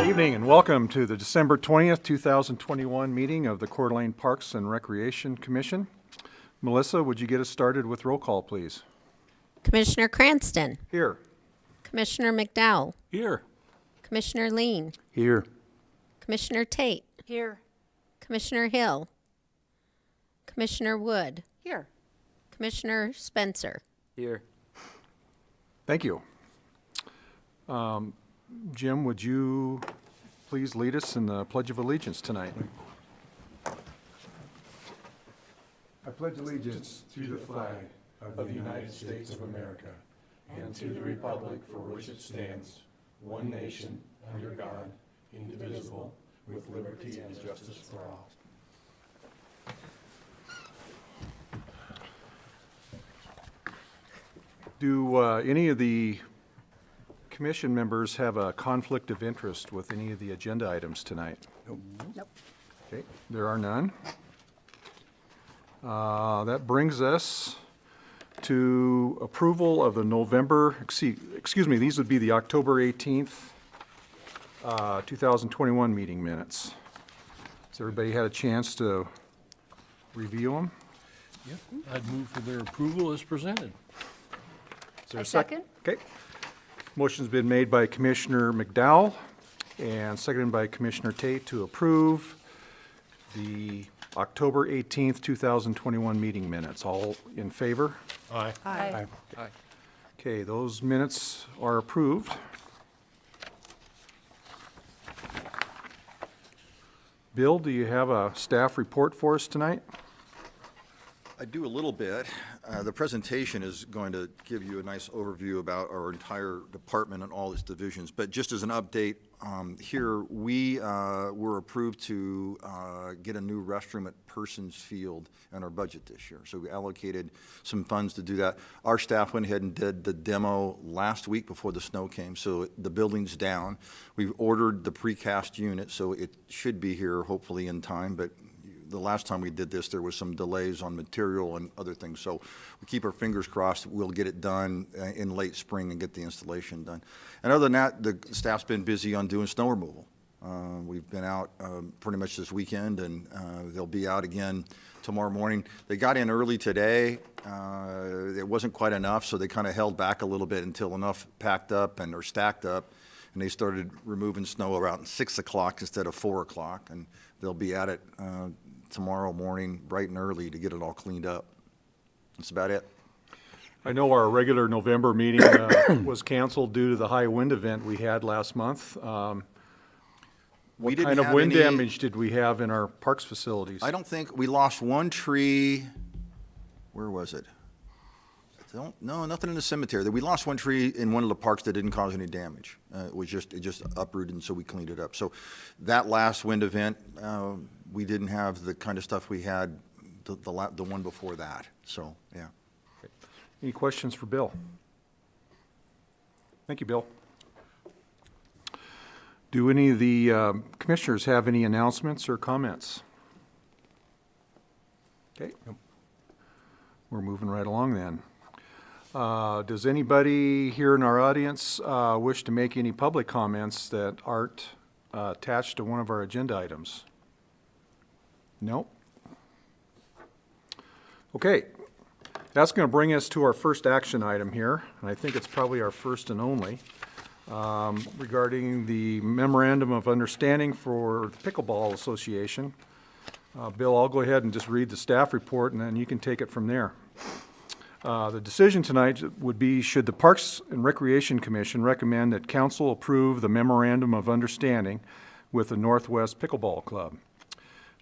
Evening and welcome to the December 20th, 2021 meeting of the Coeur d'Alene Parks and Recreation Commission. Melissa, would you get us started with roll call, please? Commissioner Cranston. Here. Commissioner McDowell. Here. Commissioner Lean. Here. Commissioner Tate. Here. Commissioner Hill. Commissioner Wood. Here. Commissioner Spencer. Here. Thank you. Jim, would you please lead us in the Pledge of Allegiance tonight? I pledge allegiance to the flag of the United States of America and to the republic for which it stands, one nation, under God, indivisible, with liberty and justice for all. Do any of the commission members have a conflict of interest with any of the agenda items tonight? Nope. Okay, there are none. That brings us to approval of the November, excuse me, these would be the October 18th, 2021 meeting minutes. Has everybody had a chance to review them? Yep. I'd move for their approval as presented. Is there I a second? second. Okay. Motion's been made by Commissioner McDowell and seconded by Commissioner Tate to approve the October 18th, 2021 meeting minutes. All in favor? Aye. Aye. Okay, those minutes are approved. Bill, do you have a staff report for us tonight? I do a little bit. The presentation is going to give you a nice overview about our entire department and all its divisions. But just as an update, here we were approved to get a new restroom at Persons Field in our budget this year. So we allocated some funds to do that. Our staff went ahead and did the demo last week before the snow came. So the building's down. We've ordered the precast unit, so it should be here hopefully in time. But the last time we did this, there was some delays on material and other things. So we keep our fingers crossed we'll get it done in late spring and get the installation done. And other than that, the staff's been busy on doing snow removal. We've been out pretty much this weekend, and they'll be out again tomorrow morning. They got in early today. It wasn't quite enough, so they kind of held back a little bit until enough packed up and or stacked up. And they started removing snow around 6 o'clock instead of 4 o'clock. And they'll be at it tomorrow morning bright and early to get it all cleaned up. That's about it. I know our regular November meeting was canceled due to the high wind event we had last month. What didn't kind of have wind any- damage did we have in our parks facilities? I don't think, we lost one tree. Where was it? No, nothing in the cemetery. We lost one tree in one of the parks that didn't cause any damage. It just uprooted, and so we cleaned it up. So that last wind event, we didn't have the kind of stuff we had the one before that. So, yeah. Any questions for Bill? Thank you, Bill. Do any of the commissioners have any announcements or comments? Okay. We're moving right along then. Does anybody here in our audience wish to make any public comments that aren't attached to one of our agenda items? No? Okay. That's going to bring us to our first action item here, and I think it's probably our first and only, regarding the Memorandum of Understanding for the Pickleball Association. Bill, I'll go ahead and just read the staff report, and then you can take it from there. The decision tonight would be, should the Parks and Recreation Commission recommend that council approve the Memorandum of Understanding with the Northwest Pickleball Club.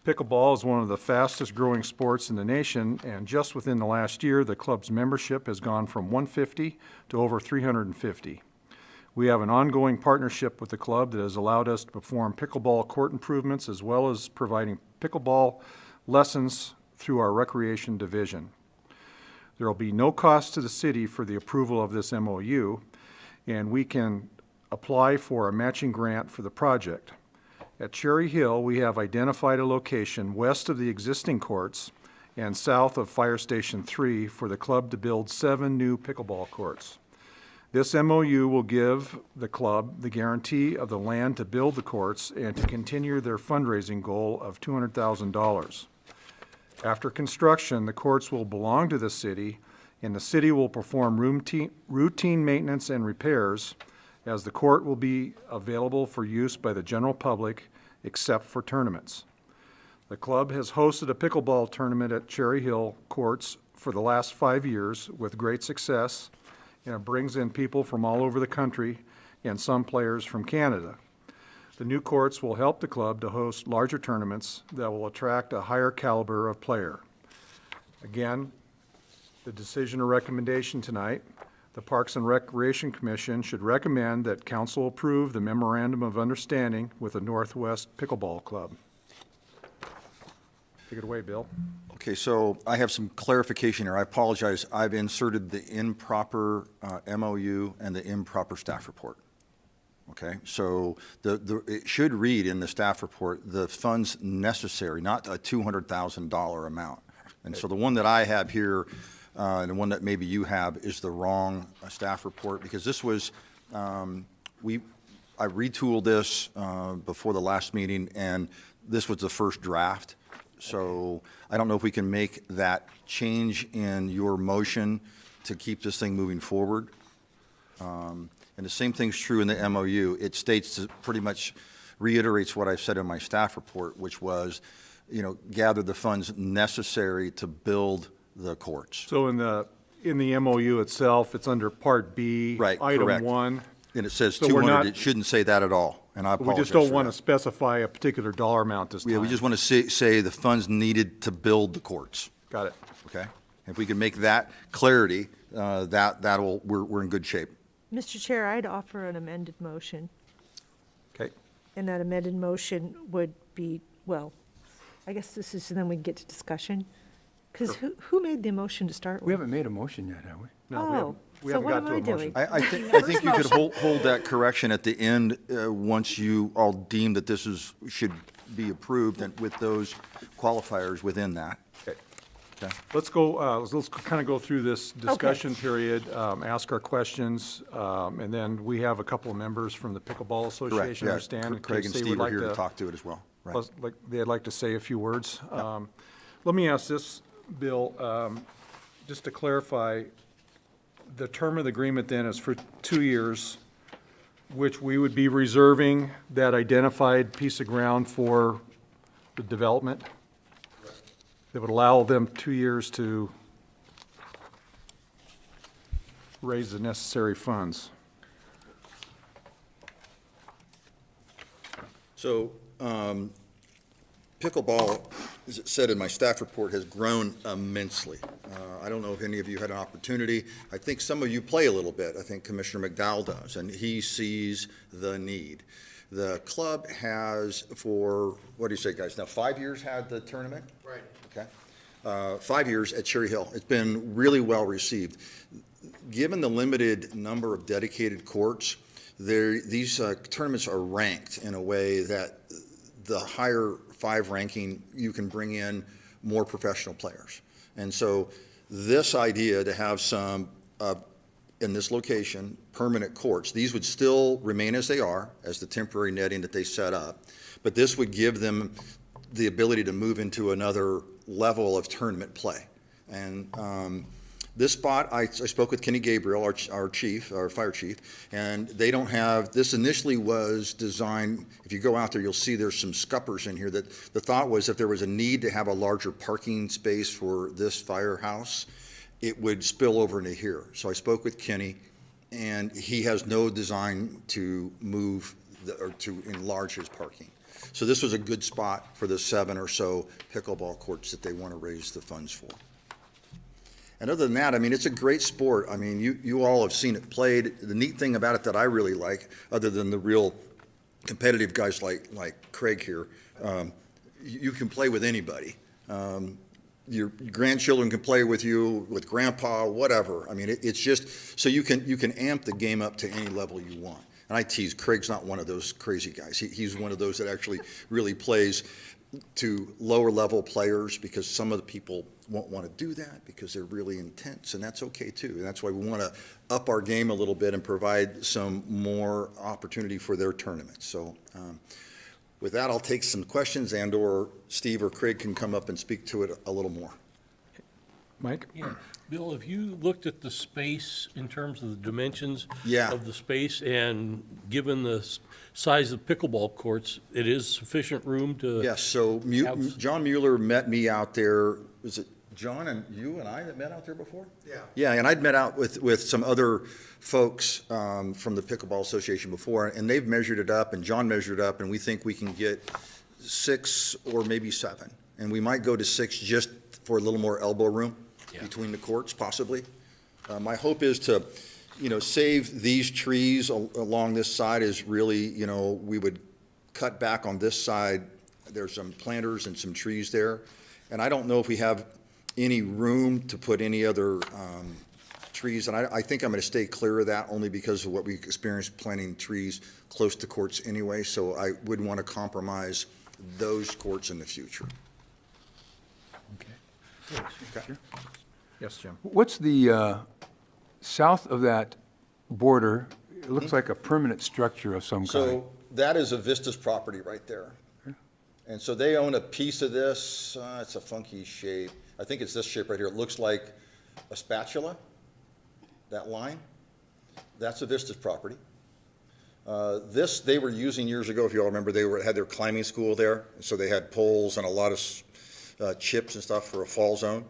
Pickleball is one of the fastest growing sports in the nation, and just within the last year, the club's membership has gone from 150 to over 350. We have an ongoing partnership with the club that has allowed us to perform pickleball court improvements as well as providing pickleball lessons through our recreation division. There will be no cost to the city for the approval of this MOU, and we can apply for a matching grant for the project. At Cherry Hill, we have identified a location west of the existing courts and south of Fire Station 3 for the club to build 7 new pickleball courts. This MOU will give the club the guarantee of the land to build the courts and to continue their fundraising goal of $200,000. After construction, the courts will belong to the city, and the city will perform routine maintenance and repairs, as the court will be available for use by the general public except for tournaments. The club has hosted a pickleball tournament at Cherry Hill Courts for the last 5 years with great success, and it brings in people from all over the country and some players from Canada. The new courts will help the club to host larger tournaments that will attract a higher caliber of player. Again, the decision or recommendation tonight, the Parks and Recreation Commission should recommend that council approve the Memorandum of Understanding with the Northwest Pickleball Club. Take it away, Bill. Okay, so I have some clarification here. I apologize. I've inserted the improper MOU and the improper staff report. Okay, so it should read in the staff report, the funds necessary, not a $200,000 amount. And so the one that I have here, and the one that maybe you have, is the wrong staff report, because this was, I retooled this before the last meeting, and this was the first draft. So I don't know if we can make that change in your motion to keep this thing moving forward. And the same thing's true in the MOU. It states, pretty much reiterates what I said in my staff report, which was, gather the funds necessary to build the courts. So in the MOU itself, it's under Part B, Right, Item correct. 1. And it says So we're 200, not- it shouldn't say that at all, and I We apologize just don't for want to that. specify a particular dollar amount this time. Yeah, we just want to say the funds needed to build the courts, Got it. okay? If we can make that clarity, we're in good shape. Mr. Chair, I'd offer an amended motion, Okay. and that amended motion would be, well, I guess this is, then we can get to discussion. Because who made the motion to start We with? haven't made a motion yet, have we? No, Oh, we so haven't what got am to a I motion. doing? I think you could hold that correction at the end, once you all deem that this should be approved, and with those qualifiers within that. Okay. Okay. Let's go, let's kind of go through this discussion period, ask our questions, and then we have a couple of members from the Pickleball Correct, Association, yeah. understand, in Craig case and they would Steve are like here to to, talk to it as well. Right. plus, like, they'd like to say a few words. Let me ask this, Bill, just to clarify, the term of the agreement then is for 2 years, which we would be reserving that identified piece of ground for the development? That would allow them 2 years to raise the necessary funds. So, pickleball, as it said in my staff report, has grown immensely. I don't know if any of you had an opportunity. I think some of you play a little bit. I think Commissioner McDowell does, and he sees the need. The club has, for, what do you say, guys, now 5 years had the tournament? Right. Okay. 5 years at Cherry Hill. It's been really well received. Given the limited number of dedicated courts, these tournaments are ranked in a way that the higher 5 ranking, you can bring in more professional players. And so this idea to have some, in this location, permanent courts, these would still remain as they are, as the temporary netting that they set up, but this would give them the ability to move into another level of tournament play. And this spot, I spoke with Kenny Gabriel, our chief, our fire chief, and they don't have, this initially was designed, if you go out there, you'll see there's some scuppers in here, that the thought was if there was a need to have a larger parking space for this firehouse, it would spill over into here. So I spoke with Kenny, and he has no design to move or to enlarge his parking. So this was a good spot for the 7 or so pickleball courts that they want to raise the funds for. And other than that, I mean, it's a great sport. I mean, you all have seen it played. The neat thing about it that I really like, other than the real competitive guys like Craig here, you can play with anybody. Your grandchildren can play with you, with grandpa, whatever. I mean, it's just, so you can amp the game up to any level you want. And I tease, Craig's not one of those crazy guys. He's one of those that actually really plays. to lower level players, because some of the people won't want to do that because they're really intense, and that's okay too. And that's why we want to up our game a little bit and provide some more opportunity for their tournaments. So with that, I'll take some questions, and/or Steve or Craig can come up and speak to it a little more. Mike? Yeah. Bill, have you looked at the space in terms of the dimensions Yeah. of the space? And given the size of pickleball courts, it is sufficient room to? Yes, so John Mueller met me out there. Was it John and you and I that met out there before? Yeah. Yeah, and I'd met out with some other folks from the Pickleball Association before, and they've measured it up, and John measured it up, and we think we can get 6 or maybe 7. And we might go to 6 just for a little more elbow room between the courts, possibly. My hope is to, save these trees along this side. Is really, we would cut back on this side. There's some planters and some trees there. And I don't know if we have any room to put any other trees. And I think I'm going to stay clear of that, only because of what we experienced planting trees close to courts anyway. So I wouldn't want to compromise those courts in the future. Okay. Yes, Jim? What's the south of that border? It looks like a permanent structure of some kind. So that is a Vista's property right there. And so they own a piece of this. It's a funky shape. I think it's this shape right here. It looks like a spatula, that line. That's a Vista's property. This they were using years ago, if you all remember, had their climbing school there. So they had poles and a lot of chips and stuff for a fall zone.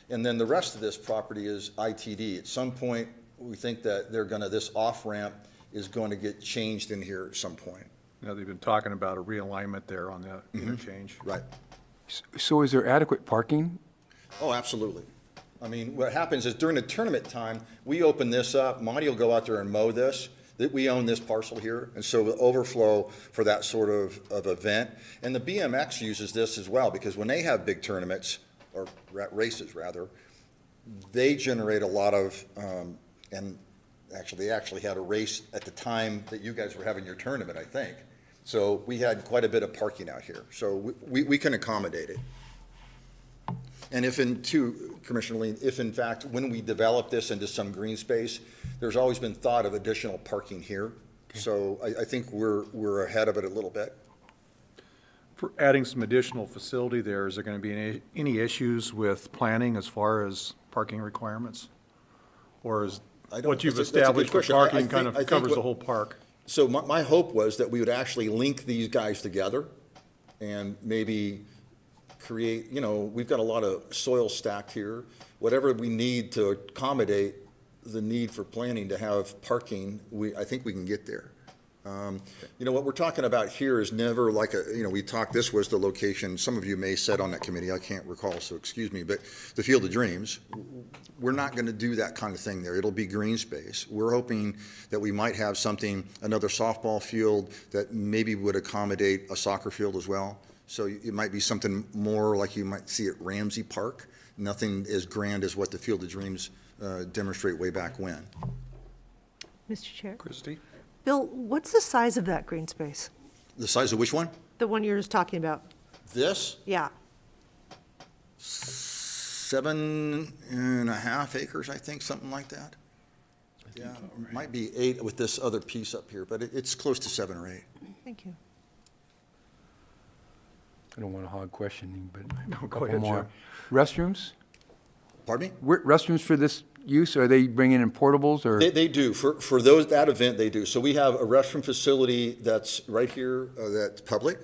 And then the rest of this property is ITD. At some point, we think that this off-ramp is going to get changed in here at some point. They've been talking about a realignment there on the interchange. Right. So is there adequate parking? Oh, absolutely. I mean, what happens is during the tournament time, we open this up. Monty will go out there and mow this. We own this parcel here, and so the overflow for that sort of event. And the BMX uses this as well, because when they have big tournaments, or races rather, they generate a lot of, and they actually had a race at the time that you guys were having your tournament, I think. So we had quite a bit of parking out here, so we can accommodate it. And Commissioner Lean, if in fact, when we develop this into some green space, there's always been thought of additional parking here. Okay. So I think we're ahead of it a little bit. For adding some additional facility there, is there going to be any issues with planning as far as parking requirements? Or is what you've established for parking kind of covers the whole park? So my hope was that we would actually link these guys together and maybe create, we've got a lot of soil stacked here. Whatever we need to accommodate the need for planning to have parking, I think we can get there. What we're talking about here is never like this was the location, some of you may have said on that committee, I can't recall, so excuse me, but the Field of Dreams, we're not going to do that kind of thing there. It'll be green space. We're hoping that we might have another softball field that maybe would accommodate a soccer field as well. So it might be something more like you might see at Ramsey Park, nothing as grand as what the Field of Dreams demonstrate way back when. Mr. Chair? Christie? Bill, what's the size of that green space? The size of which one? The one you're just talking about? This? Yeah. 7.5 acres, I think, something like that. Yeah, it might be 8 with this other piece up here, but it's close to 7 or 8. Thank you. I don't want to hog questioning, but No, a go couple ahead, more. Jim. Restrooms? Pardon me? Restrooms for this use, are they bringing in portables or? They do. For that event, they do. So we have a restroom facility that's right here, that's public.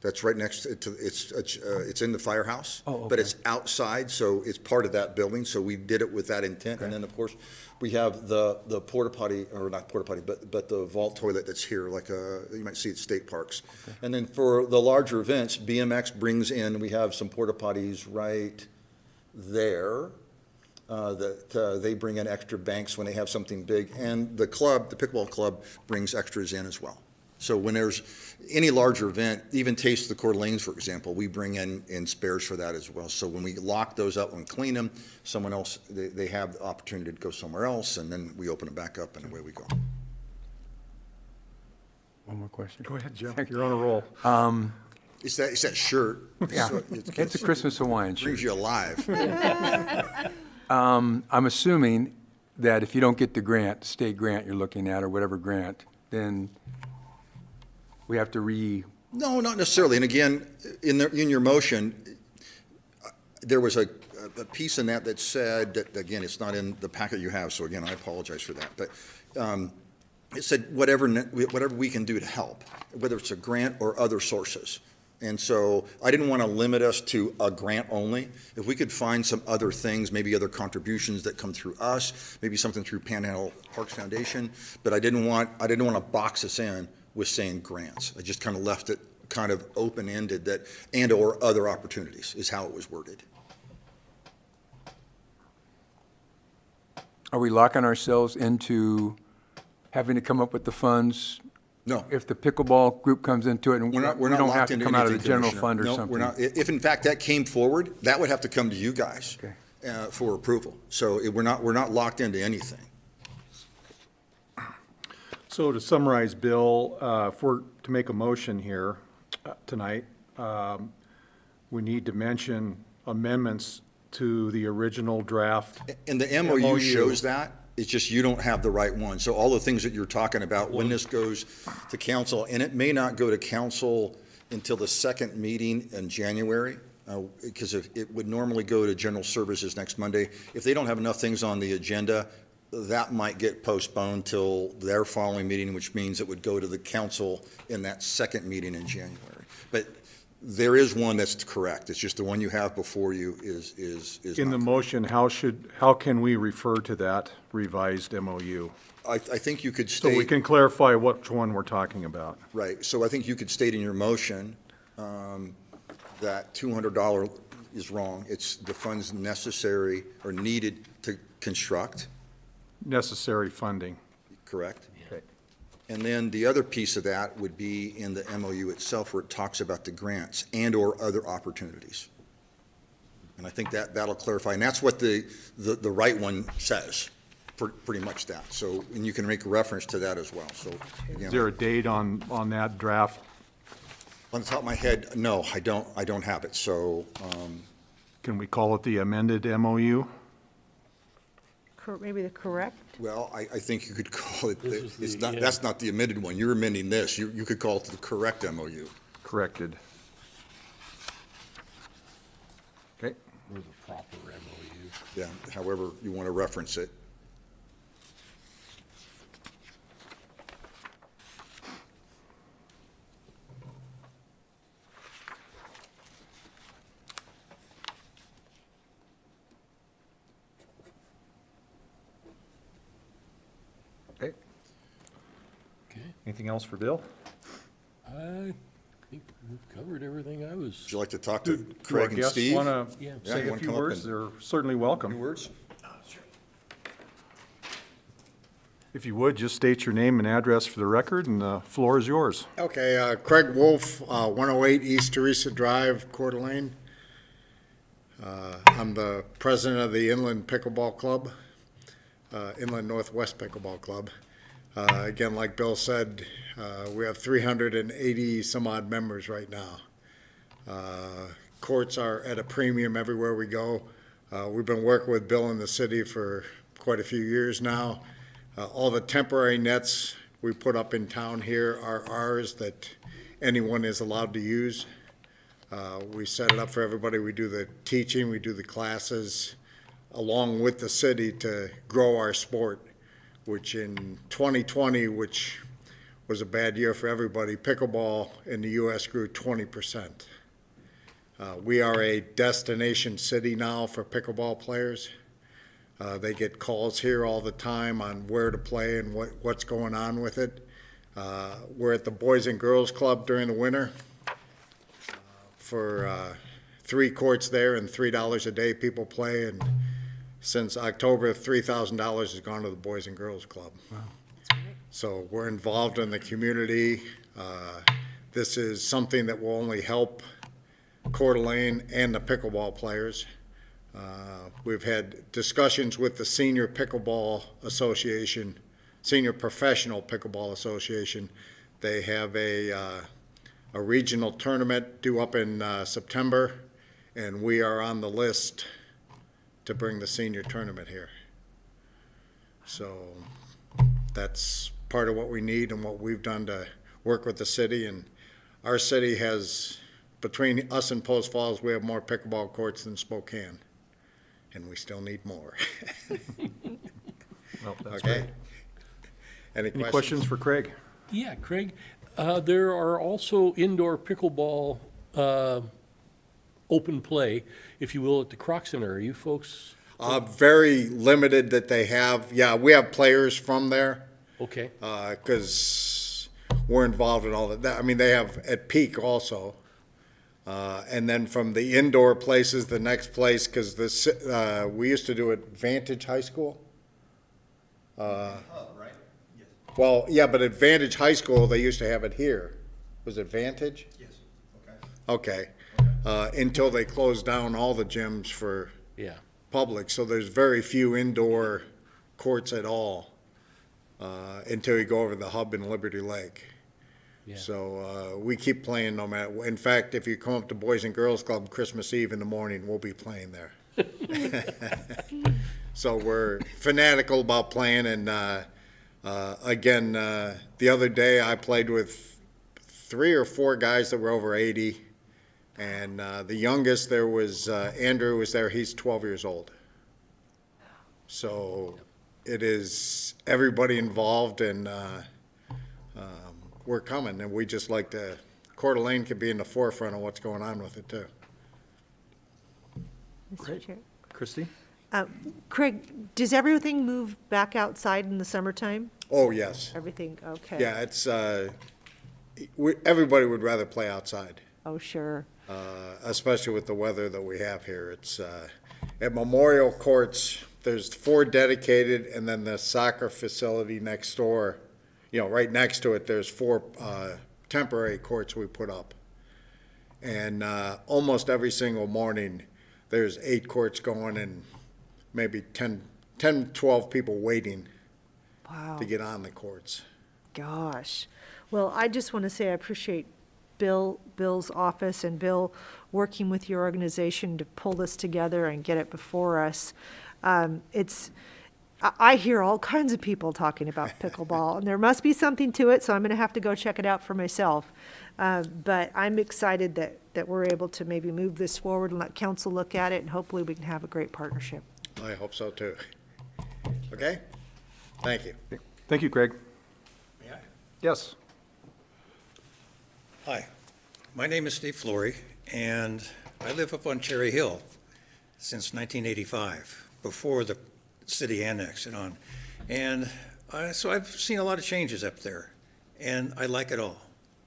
That's right next to, it's in the firehouse. Oh, okay. But it's outside, so it's part of that building, so we did it with that intent. Okay. And then, of course, we have the porta potty, or not porta potty, but the vault toilet that's here, like you might see at state parks. Okay. And then for the larger events, BMX brings in, we have some porta potties right there. That they bring in extra banks when they have something big. And the pickleball club brings extras in as well. So when there's any larger event, even Taste of the Coeur d'Alene's, for example, we bring in spares for that as well. So when we lock those up and clean them, someone else, they have the opportunity to go somewhere else, and then we open them back up and away we go. one more question. Go ahead, Jim. You're on a roll. It's that shirt. Yeah, So it's a Christmas Hawaiian shirt. brings you alive. I'm assuming that if you don't get the grant, state grant you're looking at, or whatever grant, then we have to No, not necessarily. And again, in your motion, there was a piece in that said that, again, it's not in the packet you have, so again, I apologize for that. But it said whatever we can do to help, whether it's a grant or other sources. And so I didn't want to limit us to a grant only. If we could find some other things, maybe other contributions that come through us, maybe something through Panhandle Parks Foundation, but I didn't want to box us in with saying grants. I just kind of left it kind of open-ended, that and/or other opportunities is how it was worded. Are we locking ourselves into having to come up with the funds? No. If the pickleball group comes into it, and we We're not don't locked have to into come out of the anything, general Commissioner. fund or No, something? we're not. If in fact that came forward, that would have to come to you guys Okay. for approval. So we're not locked into anything. So to summarize, Bill, if we're to make a motion here tonight, we need to mention amendments to the original draft. And the MOU shows that. It's just you don't have the right one. So all the things that you're talking about, when this goes to council, and it may not go to council until the second meeting in January, because it would normally go to general services next Monday. If they don't have enough things on the agenda, that might get postponed till their following meeting, which means it would go to the council in that second meeting in January. But there is one that's correct. It's just the one you have before you is In the not motion, how can we refer to that revised MOU? correct. I think you could So we state, can clarify which one we're talking about. right, so I think you could state in your motion that $200 is wrong. It's the funds necessary or needed to construct, Necessary funding. correct? Okay. And then the other piece of that would be in the MOU itself, where it talks about the grants and/or other opportunities. And I think that'll clarify, and that's what the right one says, pretty much that. So, and you can make a reference to that as well, so. Is again, there a date on that draft? on the top of my head, no, I don't have it, so, Can we call it the amended MOU? Maybe the correct? well, I think you could call it, This is it's the, not, yeah. that's not the amended one, you're amending this, you could call it the correct MOU. Corrected. Okay. Or the proper MOU. Yeah, however you want to reference it. Okay. Okay. Anything else for Bill? I think we've covered everything I was. Would you like to talk to Do our Craig and guests Steve? want Yeah. to Yeah, say you a wanna few come up words? and- They're certainly welcome. Any words? If you would, just state your name and address for the record, and the floor is yours. Okay, Craig Wolf, 108 East Teresa Drive, Coeur d'Alene. I'm the president of the Inland Pickleball Club, Inland Northwest Pickleball Club. Again, like Bill said, we have 380 some odd members right now. Courts are at a premium everywhere we go. We've been working with Bill in the city for quite a few years now. All the temporary nets we put up in town here are ours that anyone is allowed to use. We set it up for everybody. We do the teaching, we do the classes, along with the city to grow our sport, which in 2020, which was a bad year for everybody, pickleball in the U.S. grew 20%. We are a destination city now for pickleball players. They get calls here all the time on where to play and what's going on with it. We're at the Boys and Girls Club during the winter for 3 courts there and $3 a day people play. And since October, $3,000 has gone to the Boys and Girls Club. Wow. So we're involved in the community. This is something that will only help Coeur d'Alene and the pickleball players. We've had discussions with the Senior Pickleball Association, Senior Professional Pickleball Association. They have a regional tournament due up in September, and we are on the list to bring the senior tournament here. So that's part of what we need and what we've done to work with the city. And our city has, between us and Post Falls, we have more pickleball courts than Spokane, and we still need more. Well, that's Okay? great. Any Any questions for Craig? Yeah, Craig, there are also indoor pickleball open play, if you will, at the Croc Center. Are you folks, Very limited that they have. Yeah, we have players from there. okay? Because we're involved in all that. I mean, they have at Peak also. And then from the indoor places, the next place, because we used to do it Vantage High School. Well, yeah, but at Vantage High School, they used to have it here. Was it Vantage? Yes, Okay. Until they closed down all the gyms for Yeah. public, so there's very few indoor courts at all until you go over the hub in Liberty Lake. Yeah. So we keep playing no matter, in fact, if you come up to Boys and Girls Club Christmas Eve in the morning, we'll be playing there. So we're fanatical about playing, and again, the other day I played with 3 or 4 guys that were over 80, and the youngest there was, Andrew was there, he's 12 years old. So it is everybody involved, and we're coming, and we just like to, Coeur d'Alene could be in the forefront of what's going on with it too. Mr. Chair. Christie? Craig, does everything move back outside in the summertime? Oh, yes. Everything, okay. Yeah, it's, everybody would rather play outside. Oh, sure. Especially with the weather that we have here. It's, at Memorial Courts, there's 4 dedicated, and then the soccer facility next door, right next to it, there's 4 temporary courts we put up. And almost every single morning, there's 8 courts going and maybe 10, 12 people waiting Wow. to get on the courts. Gosh. Well, I just want to say I appreciate Bill's office and Bill working with your organization to pull this together and get it before us. I hear all kinds of people talking about pickleball, and there must be something to it, so I'm going to have to go check it out for myself. But I'm excited that we're able to maybe move this forward and let council look at it, and hopefully we can have a great partnership. I hope so too. Okay? Thank you. Thank you, Craig. May I? Yes. Hi, my name is Steve Flory, and I live up on Cherry Hill since 1985, before the city annexed it on. And so I've seen a lot of changes up there, and I like it all.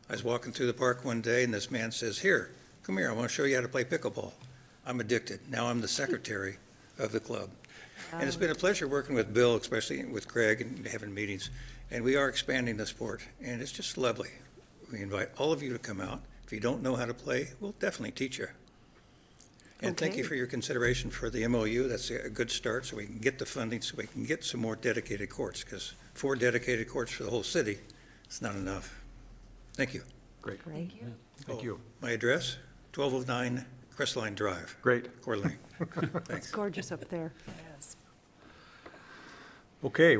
I was walking through the park one day, and this man says, "Here, come here, I want to show you how to play pickleball." I'm addicted. Now I'm the secretary of the club. And it's been a pleasure working with Bill, especially with Craig, and having meetings. And we are expanding the sport, and it's just lovely. We invite all of you to come out. If you don't know how to play, we'll definitely teach you. And thank you Okay. for your consideration for the MOU. That's a good start, so we can get the funding, so we can get some more dedicated courts, because 4 dedicated courts for the whole city is not enough. Thank you. Great. Great. Thank you. My address, 1209 Crestline Drive, Great. Coeur d'Alene. It's Thanks. gorgeous up there. Okay,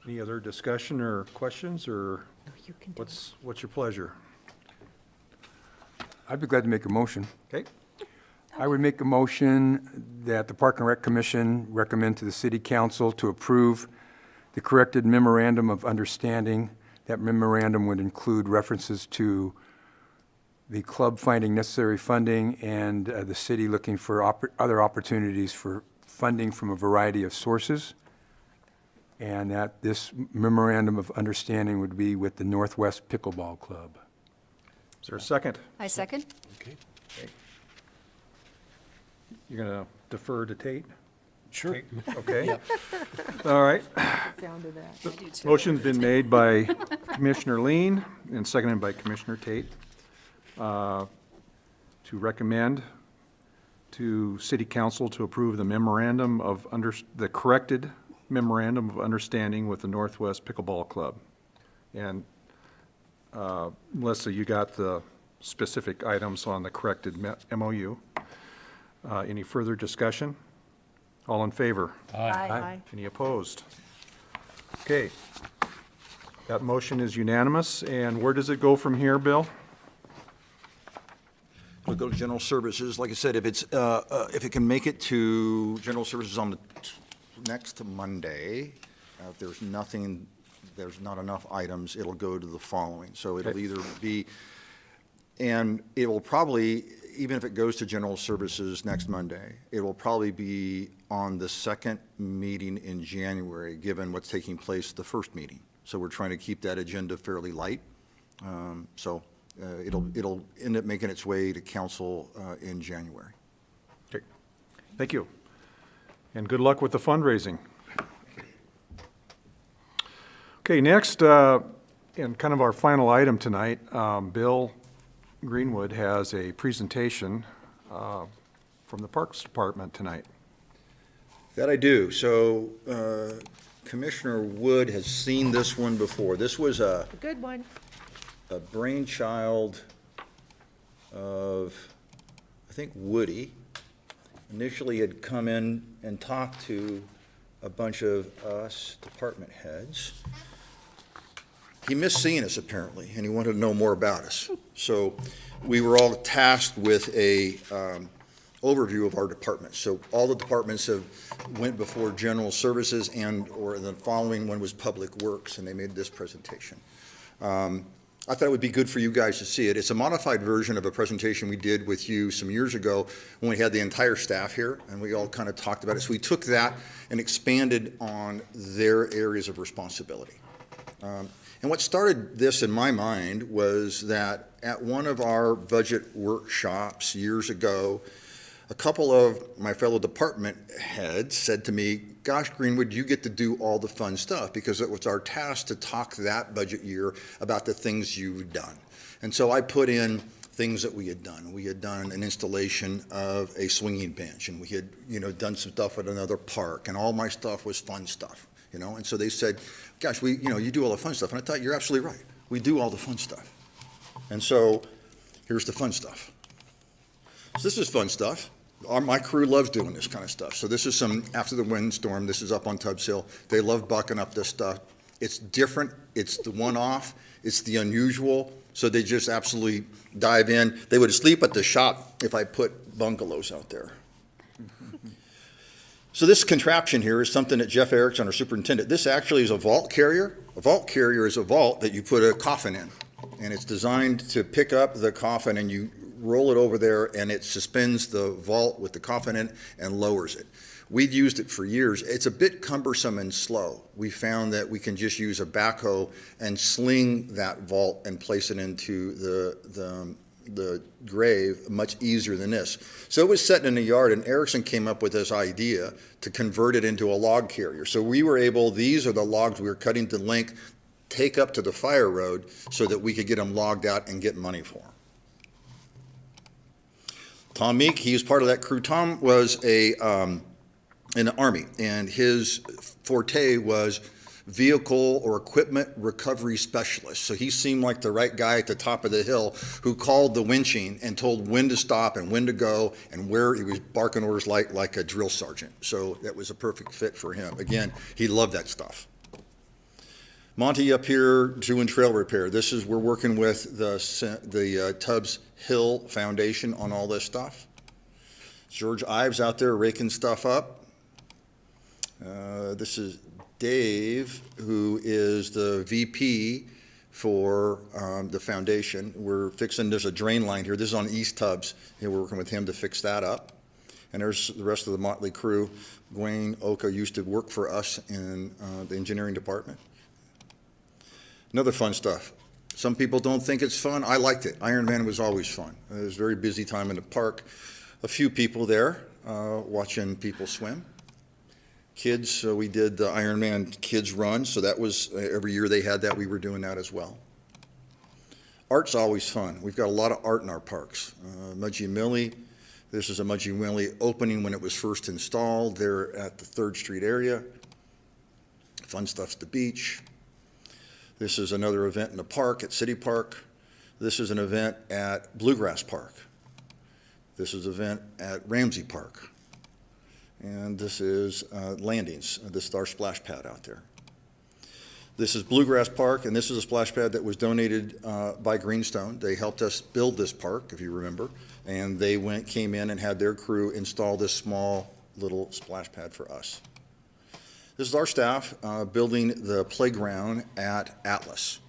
any other discussion or questions, or No, you can do it. what's your pleasure? I'd be glad to make a motion. Okay, I would make a motion that the Park and Rec Commission recommend to the City Council to approve the corrected memorandum of understanding. That memorandum would include references to the club finding necessary funding and the city looking for other opportunities for funding from a variety of sources, and that this memorandum of understanding would be with the Northwest Pickleball Club. is there a second? I second. Okay. You're going to defer to Tate? Sure. Okay. All right. Sound of that. I do too. Motion's been made by Commissioner Lean and seconded by Commissioner Tate to recommend to City Council to approve the the corrected memorandum of understanding with the Northwest Pickleball Club. And Melissa, you got the specific items on the corrected MOU. Any further discussion? All in favor? Aye. Any opposed? Okay. That motion is unanimous, and where does it go from here, Bill? We'll go to general services. Like I said, if it can make it to general services on the next Monday, if there's not enough items, it'll go to the following. So it'll Okay. either be, and it will probably, even if it goes to general services next Monday, it will probably be on the second meeting in January, given what's taking place the first meeting. So we're trying to keep that agenda fairly light. It'll end up making its way to council in January. Okay. Thank you. And good luck with the fundraising. Okay, next, and kind of our final item tonight, Bill Greenwood has a presentation from the Parks Department tonight. That I do. So Commissioner Wood has seen this one before. This was a Good one. brainchild of, I think, Woody. Initially had come in and talked to a bunch of us department heads. He missed seeing us apparently, and he wanted to know more about us. So we were all tasked with a overview of our departments. So all the departments went before general services or the following one was public works, and they made this presentation. I thought it would be good for you guys to see it. It's a modified version of a presentation we did with you some years ago when we had the entire staff here, and we all kind of talked about it. So we took that and expanded on their areas of responsibility. And what started this in my mind was that at one of our budget workshops years ago, a couple of my fellow department heads said to me, gosh, Greenwood, you get to do all the fun stuff, because it was our task to talk that budget year about the things you've done. And so I put in things that we had done. We had done an installation of a swinging bench, and we had, done some stuff at another park, and all my stuff was fun stuff, And so they said, gosh, you do all the fun stuff. And I thought, you're absolutely right. We do all the fun stuff. And so here's the fun stuff. So this is fun stuff. My crew loves doing this kind of stuff. So this is some after the windstorm. This is up on Tubbs Hill. They love bucking up this stuff. It's different. It's the one-off. It's the unusual. So they just absolutely dive in. They would sleep at the shop if I put bungalows out there. So this contraption here is something that Jeff Erickson, our superintendent, this actually is a vault carrier. A vault carrier is a vault that you put a coffin in. And it's designed to pick up the coffin, and you roll it over there, and it suspends the vault with the coffin in and lowers it. We've used it for years. It's a bit cumbersome and slow. We found that we can just use a backhoe and sling that vault and place it into the grave much easier than this. So it was sitting in the yard, and Erickson came up with this idea to convert it into a log carrier. So we were able, these are the logs we were cutting to length, take up to the fire road so that we could get them logged out and get money for them. Tom Meek, he was part of that crew. Tom was in the Army, and his forte was vehicle or equipment recovery specialist. So he seemed like the right guy at the top of the hill who called the winching and told when to stop and when to go and where he was barking orders like a drill sergeant. So that was a perfect fit for him. Again, he loved that stuff. Monty up here doing trail repair. We're working with the Tubbs Hill Foundation on all this stuff. George Ives out there raking stuff up. This is Dave, who is the VP for the foundation. We're fixing, there's a drain line here. This is on East Tubbs. And we're working with him to fix that up. And there's the rest of the motley crew. Dwayne Oka used to work for us in the engineering department. Another fun stuff. Some people don't think it's fun. I liked it. Ironman was always fun. It was a very busy time in the park. A few people there watching people swim. Kids, we did the Ironman Kids Run, so that was, every year they had that, we were doing that as well. Art's always fun. We've got a lot of art in our parks. Mudgee Millie, this is a Mudgee Millie opening when it was first installed there at the 3rd Street area. Fun Stuff's the beach. This is another event in the park at City Park. This is an event at Bluegrass Park. This is an event at Ramsey Park. And this is Landings. This is our splash pad out there. This is Bluegrass Park, and this is a splash pad that was donated by Greenstone. They helped us build this park, if you remember, and they came in and had their crew install this small little splash pad for us. This is our staff building the playground at Atlas.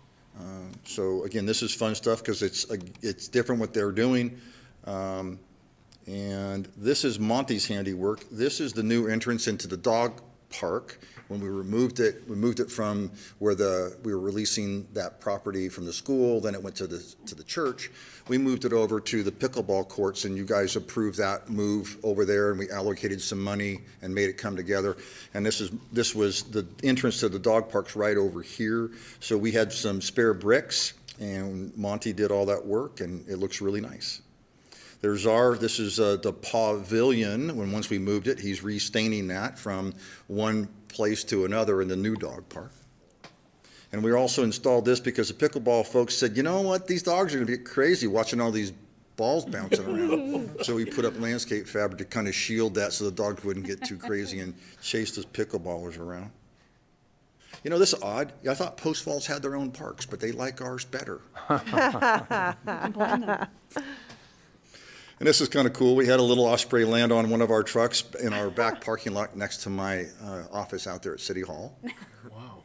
So again, this is fun stuff because it's different what they're doing. And this is Monty's handiwork. This is the new entrance into the dog park. When we moved it from where we were releasing that property from the school, then it went to the church. We moved it over to the pickleball courts, and you guys approved that move over there, and we allocated some money and made it come together. And this was the entrance to the dog park's right over here. So we had some spare bricks, and Monty did all that work, and it looks really nice. This is the pavilion. Once we moved it, he's restaining that from one place to another in the new dog park. And we also installed this because the pickleball folks said, you know what, these dogs are going to get crazy watching all these balls bouncing around. So we put up landscape fabric to kind of shield that so the dogs wouldn't get too crazy and chase those pickleballers around. You know, this is odd. I thought Post Falls had their own parks, but they like ours better. And this is kind of cool. We had a little osprey land on one of our trucks in our back parking lot next to my office out there at City Hall. Wow.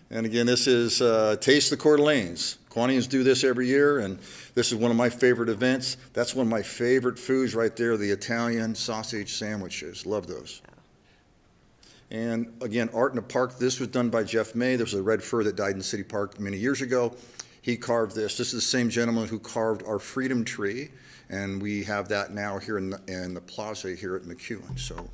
And again, this is Taste the Coeur d'Alene's. Quantians do this every year, and this is one of my favorite events. That's one of my favorite foods right there, the Italian sausage sandwiches. Love those. And again, Art in the Park. This was done by Jeff May. There was a red fir that died in City Park many years ago. He carved this. This is the same gentleman who carved our freedom tree. And we have that now here in the plaza here at McEwen. So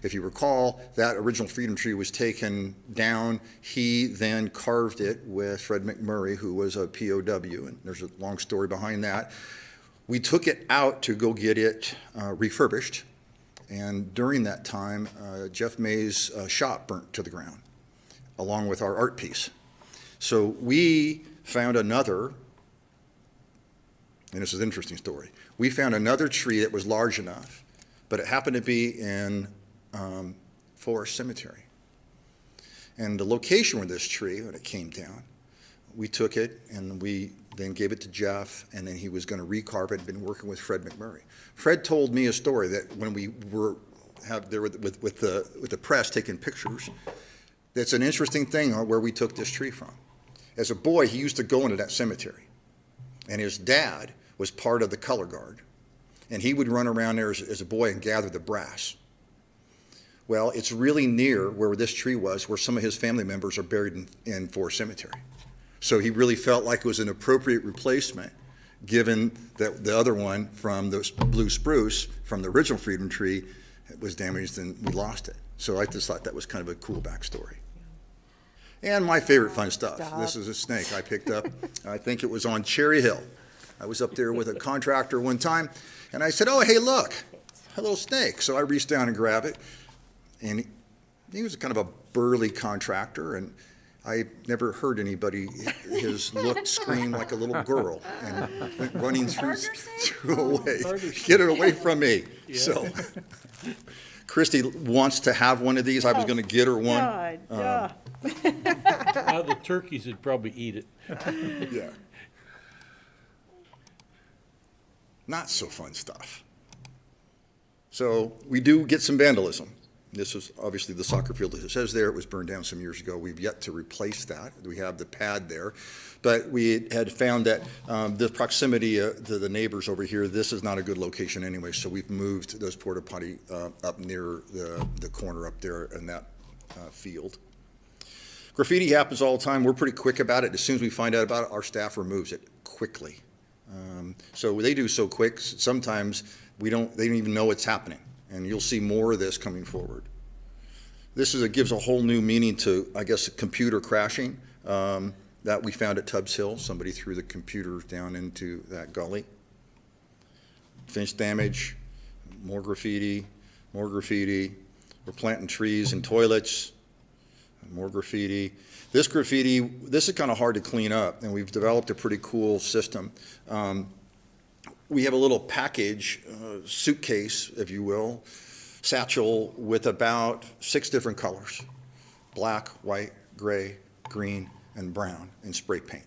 if you recall, that original freedom tree was taken down. He then carved it with Fred McMurray, who was a POW, and there's a long story behind that. We took it out to go get it refurbished, and during that time, Jeff May's shop burnt to the ground, along with our art piece. So we found another, and this is an interesting story. We found another tree that was large enough, but it happened to be in Forest Cemetery. And the location where this tree, when it came down, we took it and we then gave it to Jeff, and then he was going to recarve it. Been working with Fred McMurray. Fred told me a story that when we were there with the press taking pictures, that's an interesting thing where we took this tree from. As a boy, he used to go into that cemetery, and his dad was part of the color guard, and he would run around there as a boy and gather the brass. Well, it's really near where this tree was, where some of his family members are buried in Forest Cemetery. So he really felt like it was an appropriate replacement, given that the other one from the blue spruce from the original freedom tree was damaged and we lost it. So I just thought that was kind of a cool backstory. And my favorite fun stuff. This is a snake I picked up. I think it was on Cherry Hill. I was up there with a contractor one time, and I said, oh, hey, look, a little snake. So I reached down and grabbed it, and he was kind of a burly contractor, and I never heard anybody his look scream like a little girl and went running through away. Get it away from me. Yeah. So Christy wants to have one of these. I was going to get her one. The turkeys would probably eat it. Yeah. Not so fun stuff. So we do get some vandalism. This is obviously the soccer field, as it says there. It was burned down some years ago. We've yet to replace that. We have the pad there. But we had found that the proximity to the neighbors over here, this is not a good location anyway, so we've moved those porta potty up near the corner up there in that field. Graffiti happens all the time. We're pretty quick about it. As soon as we find out about it, our staff removes it quickly. So they do so quick, sometimes they don't even know it's happening. And you'll see more of this coming forward. This gives a whole new meaning to, I guess, computer crashing that we found at Tubbs Hill. Somebody threw the computers down into that gully. Fence damage, more graffiti, more graffiti. We're planting trees and toilets. More graffiti. This is kind of hard to clean up, and we've developed a pretty cool system. We have a little package, suitcase, if you will, satchel with about 6 different colors: black, white, gray, green, and brown in spray paint.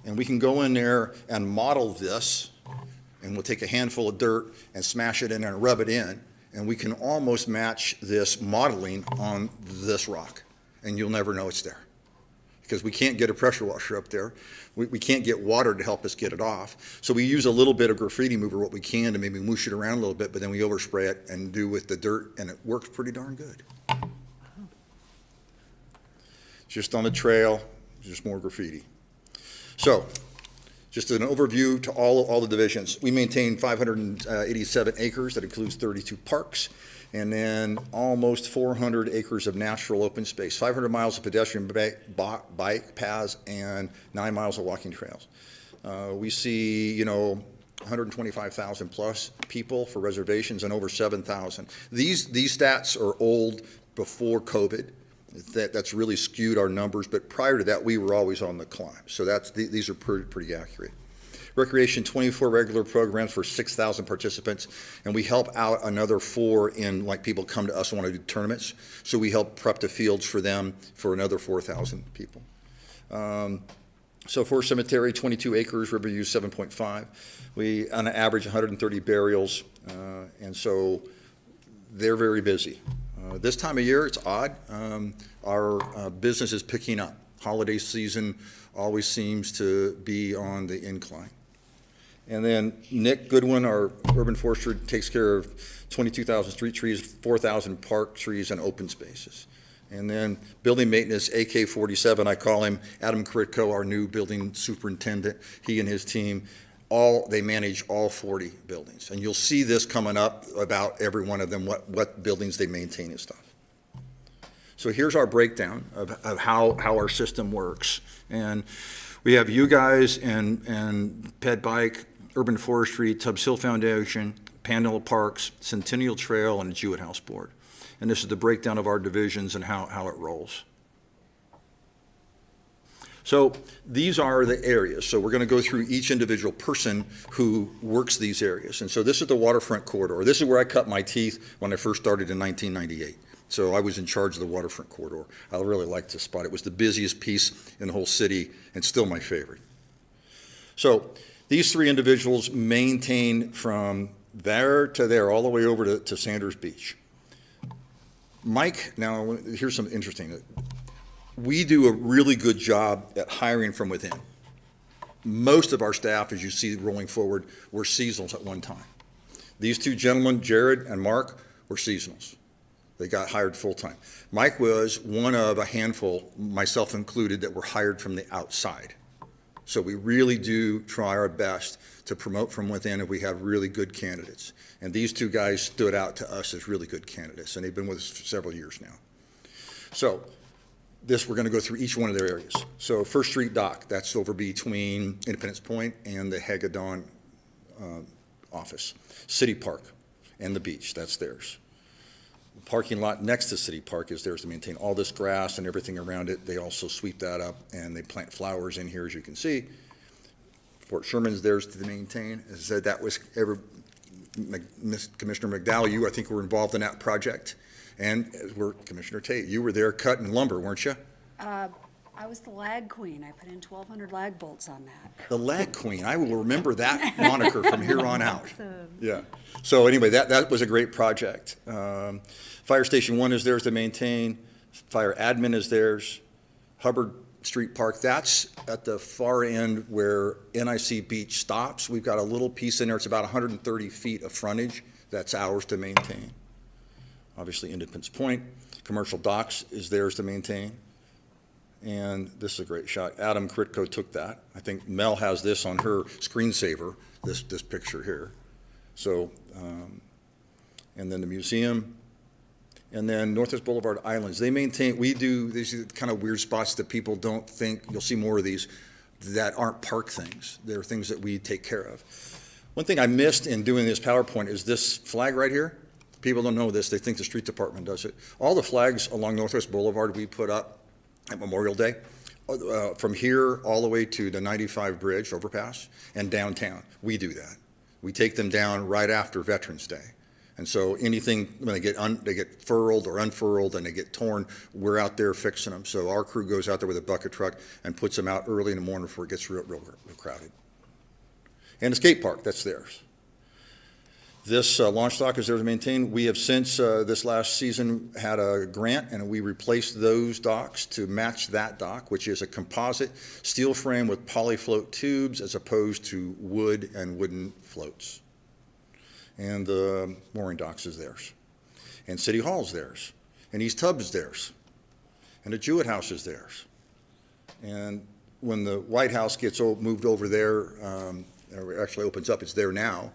And we can go in there and model this, and we'll take a handful of dirt and smash it in and rub it in, and we can almost match this modeling on this rock, and you'll never know it's there, because we can't get a pressure washer up there. We can't get water to help us get it off. So we use a little bit of graffiti mover, what we can, to maybe whoosh it around a little bit, but then we overspray it and do with the dirt, and it works pretty darn good. Just on the trail, just more graffiti. So, just an overview to all the divisions. We maintain 587 acres, that includes 32 parks, and then almost 400 acres of natural open space, 500 miles of pedestrian bike paths, and 9 miles of walking trails. We see, 125,000 plus people for reservations and over 7,000. These stats are old, before COVID. That's really skewed our numbers, but prior to that, we were always on the climb. So these are pretty accurate. Recreation, 24 regular programs for 6,000 participants, and we help out another 4 in, like, people come to us and want to do tournaments, so we help prep the fields for them for another 4,000 people. So for cemetery, 22 acres, Riverview 7.5. We, on an average, 130 burials, and so they're very busy. This time of year, it's odd. Our business is picking up. Holiday season always seems to be on the incline. And then Nick Goodwin, our urban forester, takes care of 22,000 street trees, 4,000 park trees, and open spaces. And then building maintenance, AK-47, I call him, Adam Kritko, our new building superintendent. He and his team, they manage all 40 buildings. And you'll see this coming up about every one of them, what buildings they maintain and stuff. So here's our breakdown of how our system works. And we have you guys and Ped Bike, Urban Forestry, Tubbs Hill Foundation, Pandilla Parks, Centennial Trail, and the Jewett House Board. And this is the breakdown of our divisions and how it rolls. So these are the areas. So we're going to go through each individual person who works these areas. And so this is the Waterfront Corridor. This is where I cut my teeth when I first started in 1998. So I was in charge of the Waterfront Corridor. I really liked this spot. It was the busiest piece in the whole city and still my favorite. So these 3 individuals maintain from there to there, all the way over to Sanders Beach. Mike, now here's something interesting. We do a really good job at hiring from within. Most of our staff, as you see rolling forward, were seasonals at one time. These 2 gentlemen, Jared and Mark, were seasonals. They got hired full-time. Mike was one of a handful, myself included, that were hired from the outside. So we really do try our best to promote from within if we have really good candidates. And these 2 guys stood out to us as really good candidates, and they've been with us for several years now. So we're going to go through each one of their areas. So First Street Dock, that's over between Independence Point and the Hagedon office. City Park and the beach, that's theirs. The parking lot next to City Park is theirs to maintain all this grass and everything around it. They also sweep that up, and they plant flowers in here, as you can see. Fort Sherman's theirs to maintain. As I said, that was Commissioner McDowell, I think, were involved in that project. And as were Commissioner Tate. You were there cutting lumber, weren't you? I was the lag queen. I put in 1,200 lag bolts on that. The lag queen. I will remember that moniker from here on out. Yeah. So anyway, that was a great project. Fire Station 1 is theirs to maintain. Fire Admin is theirs. Hubbard Street Park, that's at the far end where NIC Beach stops. We've got a little piece in there. It's about 130 feet of frontage. That's ours to maintain. Obviously, Independence Point. Commercial Docks is theirs to maintain. And this is a great shot. Adam Kritko took that. I think Mel has this on her screensaver, this picture here. So, and then the museum. And then Northwest Boulevard Islands. They maintain, we do these kind of weird spots that people don't think, you'll see more of these, that aren't park things. They're things that we take care of. One thing I missed in doing this PowerPoint is this flag right here. People don't know this. They think the street department does it. All the flags along Northwest Boulevard we put up at Memorial Day, from here all the way to the 95 bridge overpass and downtown, we do that. We take them down right after Veterans Day. And so anything, when they get furled or unfurled and they get torn, we're out there fixing them. So our crew goes out there with a bucket truck and puts them out early in the morning before it gets real crowded. And the skate park, that's theirs. This launch dock is there to maintain. We have since this last season had a grant, and we replaced those docks to match that dock, which is a composite steel frame with polyfloat tubes as opposed to wood and wooden floats. And the mooring docks is theirs. And City Hall's theirs. And East Hub is theirs. And the Jewett House is theirs. And when the White House gets moved over there, or actually opens up, it's there now.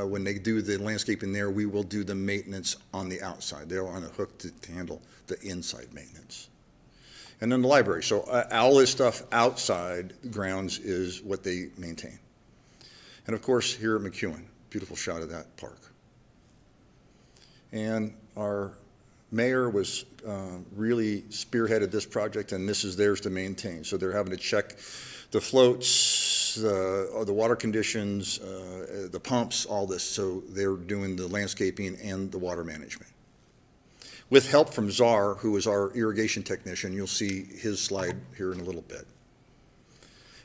When they do the landscaping there, we will do the maintenance on the outside. They're on a hook to handle the inside maintenance. And then the library. So all this stuff outside grounds is what they maintain. And of course, here at McEwen, beautiful shot of that park. And our mayor was really spearheaded this project, and this is theirs to maintain. So they're having to check the floats, the water conditions, the pumps, all this. So they're doing the landscaping and the water management. With help from Czar, who is our irrigation technician. You'll see his slide here in a little bit.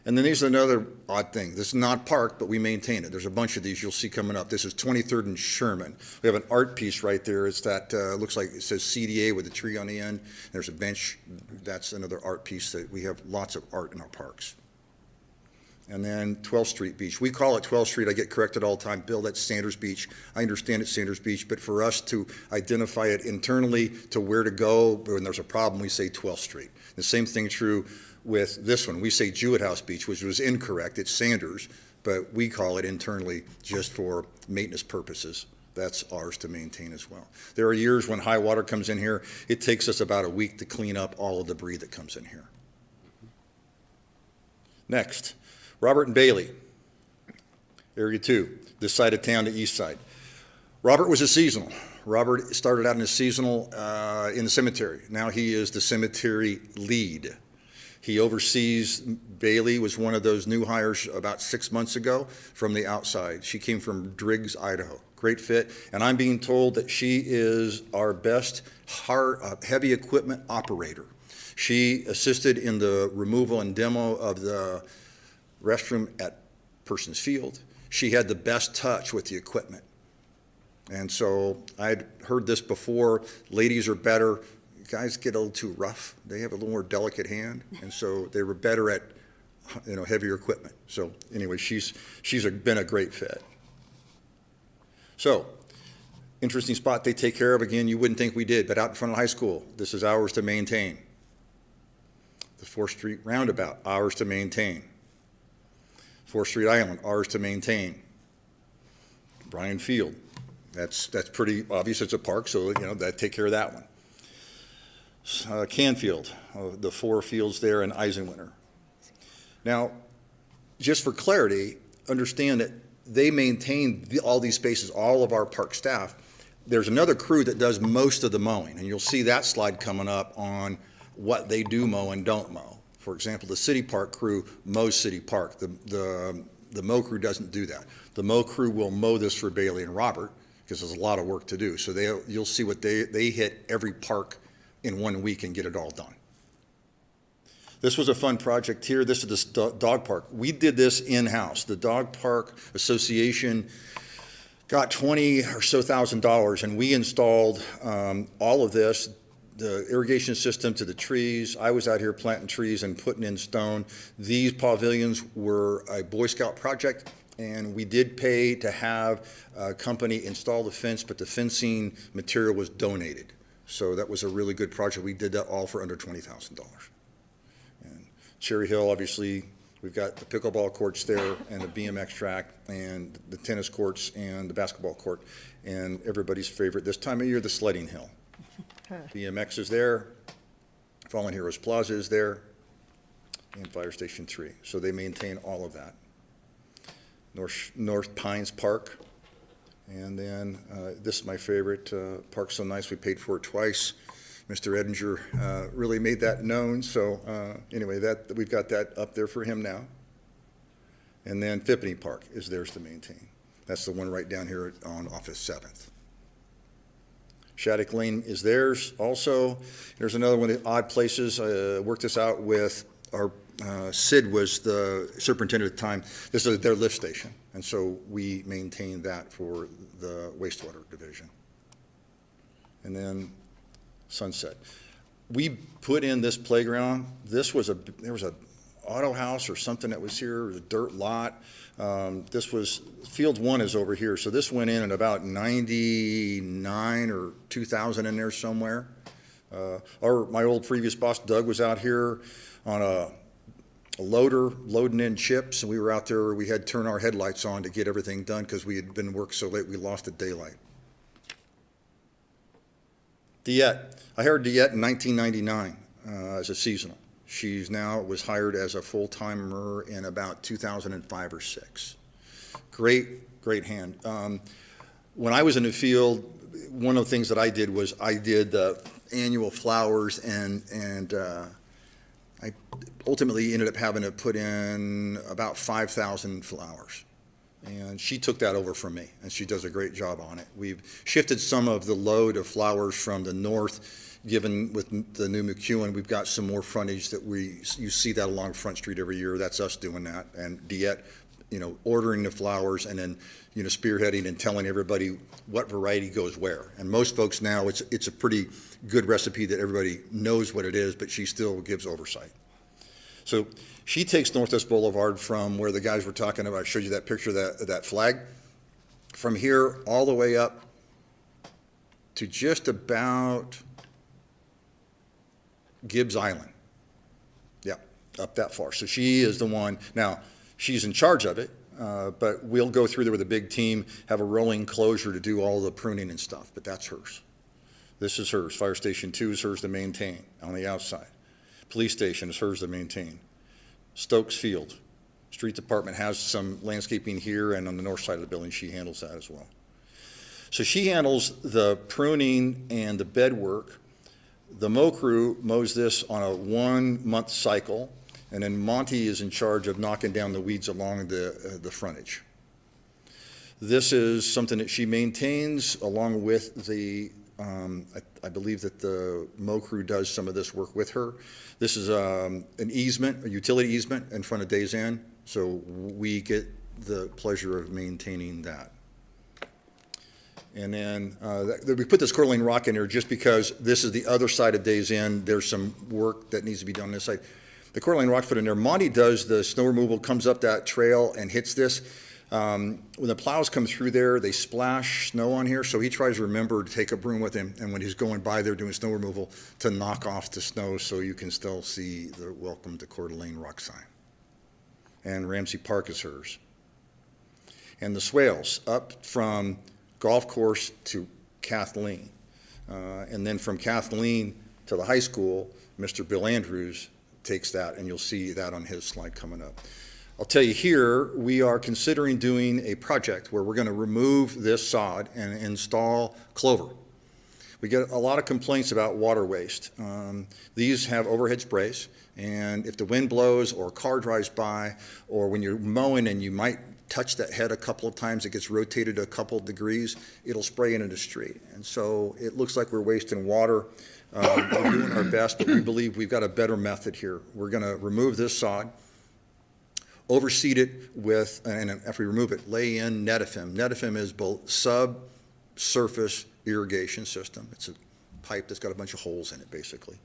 And then there's another odd thing. This is not parked, but we maintain it. There's a bunch of these you'll see coming up. This is 23rd and Sherman. We have an art piece right there. It's that, looks like it says CDA with a tree on the end. There's a bench. That's another art piece that we have lots of art in our parks. And then 12th Street Beach. We call it 12th Street. I get corrected all the time. Bill, that's Sanders Beach. I understand it's Sanders Beach, but for us to identify it internally to where to go when there's a problem, we say 12th Street. The same thing true with this one. We say Jewett House Beach, which was incorrect. It's Sanders, but we call it internally just for maintenance purposes. That's ours to maintain as well. There are years when high water comes in here. It takes us about a week to clean up all of the debris that comes in here. Next, Robert and Bailey, Area 2, this side of town, the east side. Robert was a seasonal. Robert started out in a seasonal in the cemetery. Now he is the cemetery lead. He oversees, Bailey was one of those new hires about 6 months ago from the outside. She came from Driggs, Idaho. Great fit. And I'm being told that she is our best heavy equipment operator. She assisted in the removal and demo of the restroom at Persons Field. She had the best touch with the equipment. And so I'd heard this before. Ladies are better. Guys get a little too rough. They have a little more delicate hand, and so they were better at, heavier equipment. So anyway, she's been a great fit. So, interesting spot they take care of. Again, you wouldn't think we did, but out in front of the high school, this is ours to maintain. The 4th Street Roundabout, ours to maintain. 4th Street Island, ours to maintain. Bryan Field, that's pretty obvious. It's a park, so that take care of that one. Canfield, the 4 fields there, and Eisenwinter. Now, just for clarity, understand that they maintain all these spaces, all of our park staff. There's another crew that does most of the mowing, and you'll see that slide coming up on what they do mow and don't mow. For example, the city park crew mows city park. The mow crew doesn't do that. The mow crew will mow this for Bailey and Robert because there's a lot of work to do. So you'll see what they hit every park in 1 week and get it all done. This was a fun project here. This is the dog park. We did this in-house. The Dog Park Association got $20,000 or so, and we installed all of this, the irrigation system to the trees. I was out here planting trees and putting in stone. These pavilions were a Boy Scout project, and we did pay to have a company install the fence, but the fencing material was donated. So that was a really good project. We did that all for under $20,000. And Cherry Hill, obviously, we've got the pickleball courts there and the BMX track and the tennis courts and the basketball court. And everybody's favorite this time of year, the sledding hill. BMX is there. Fallen Heroes Plaza is there. And Fire Station 3. So they maintain all of that. North Pines Park And then, this is my favorite, Park's so nice, we paid for it twice. Mr. Edinger really made that known, so anyway, we've got that up there for him now. And then Fippany Park is theirs to maintain. That's the one right down here on Office 7th. Shattuck Lane is theirs also. There's another one of the odd places. Worked this out with our, Sid was the superintendent at the time. This is their lift station, and so we maintain that for the wastewater division. And then Sunset. We put in this playground. There was a auto house or something that was here, a dirt lot. This was, Field 1 is over here, so this went in at about 99 or 2000 in there somewhere. My old previous boss, Doug, was out here on a loader loading in chips, and we were out there, we had to turn our headlights on to get everything done because we had been worked so late we lost the daylight. Diette. I hired Diette in 1999 as a seasonal. She's now was hired as a full-timer in about 2005 or 6. Great hand. When I was in the field, one of the things that I did was I did annual flowers, and I ultimately ended up having to put in about 5,000 flowers. And she took that over from me, and she does a great job on it. We've shifted some of the load of flowers from the north, given with the new McEwen, we've got some more frontage that you see that along Front Street every year. That's us doing that. And Diette, ordering the flowers and then, spearheading and telling everybody what variety goes where. And most folks now, it's a pretty good recipe that everybody knows what it is, but she still gives oversight. So she takes Northwest Boulevard from where the guys were talking about. I showed you that picture of that flag. From here all the way up to just about Gibbs Island. Yeah, up that far. So she is the one. Now, she's in charge of it, but we'll go through there with a big team, have a rolling closure to do all the pruning and stuff, but that's hers. This is hers. Fire Station 2 is hers to maintain on the outside. Police Station is hers to maintain. Stokes Field. Street Department has some landscaping here, and on the north side of the building, she handles that as well. So she handles the pruning and the bed work. The mow crew mows this on a 1-month cycle, and then Monty is in charge of knocking down the weeds along the frontage. This is something that she maintains along with the, I believe that the mow crew does some of this work with her. This is an easement, a utility easement in front of Days Inn, so we get the pleasure of maintaining that. And then we put this Coeur d'Alene rock in there just because this is the other side of Days Inn. There's some work that needs to be done on this side. The Coeur d'Alene rock's put in there. Monty does the snow removal, comes up that trail and hits this. When the plows come through there, they splash snow on here, so he tries to remember to take a broom with him, and when he's going by there doing snow removal, to knock off the snow so you can still see the Welcome to Coeur d'Alene rock sign. And Ramsey Park is hers. And the swales up from golf course to Kathleen. And then from Kathleen to the high school, Mr. Bill Andrews takes that, and you'll see that on his slide coming up. I'll tell you here, we are considering doing a project where we're going to remove this sod and install clover. We get a lot of complaints about water waste. These have overhead sprays, and if the wind blows or a car drives by, or when you're mowing and you might touch that head a couple of times, it gets rotated a couple of degrees, it'll spray into the street. And so it looks like we're wasting water. We're doing our best, but we believe we've got a better method here. We're going to remove this sod, overseed it with, and after we remove it, lay in Netafim. Netafim is both subsurface irrigation system. It's a pipe that's got a bunch of holes in it, basically.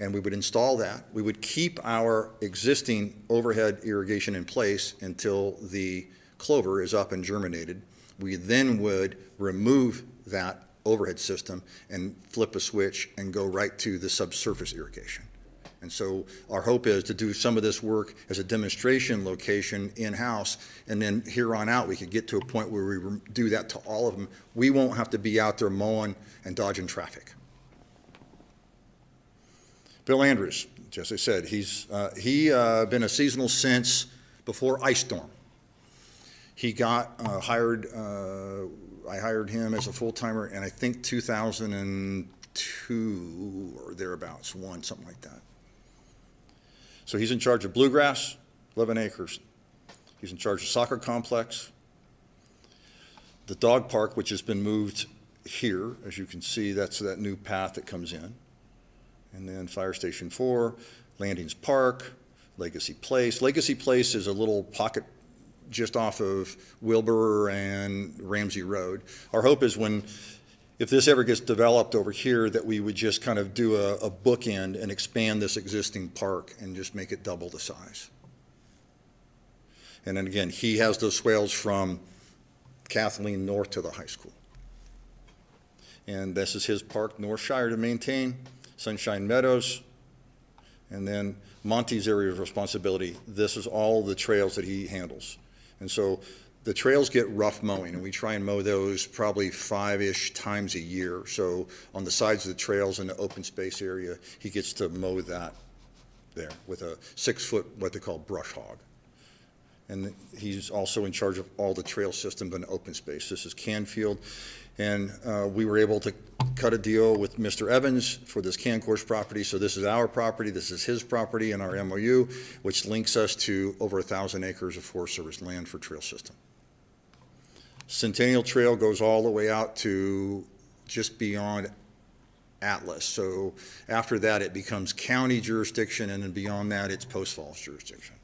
And we would install that. We would keep our existing overhead irrigation in place until the clover is up and germinated. We then would remove that overhead system and flip a switch and go right to the subsurface irrigation. And so our hope is to do some of this work as a demonstration location in-house, and then here on out we could get to a point where we do that to all of them. We won't have to be out there mowing and dodging traffic. Bill Andrews, as I said, he's been a seasonal since before Ice Storm. He got hired I hired him as a full-timer in, I think, 2002 or thereabouts, something like that. So he's in charge of Bluegrass, 11 acres. He's in charge of soccer complex, the dog park, which has been moved here. As you can see, that's that new path that comes in. And then Fire Station 4, Landings Park, Legacy Place. Legacy Place is a little pocket just off of Wilbur and Ramsey Road. Our hope is if this ever gets developed over here, that we would just kind of do a bookend and expand this existing park and just make it double the size. And then again, he has those swales from Kathleen north to the high school. And this is his park, North Shire, to maintain, Sunshine Meadows, and then Monty's area of responsibility. This is all the trails that he handles. And so the trails get rough mowing, and we try and mow those probably 5-ish times a year. So on the sides of the trails in the open space area, he gets to mow that there with a 6-foot, what they call brush hog. And he's also in charge of all the trail systems in open space. This is Canfield. And we were able to cut a deal with Mr. Evans for this Can Course property. So this is our property, this is his property in our MOU, which links us to over 1,000 acres of Forest Service land for trail system. Centennial Trail goes all the way out to just beyond Atlas. So after that, it becomes county jurisdiction, and then beyond that, it's Post Falls jurisdiction.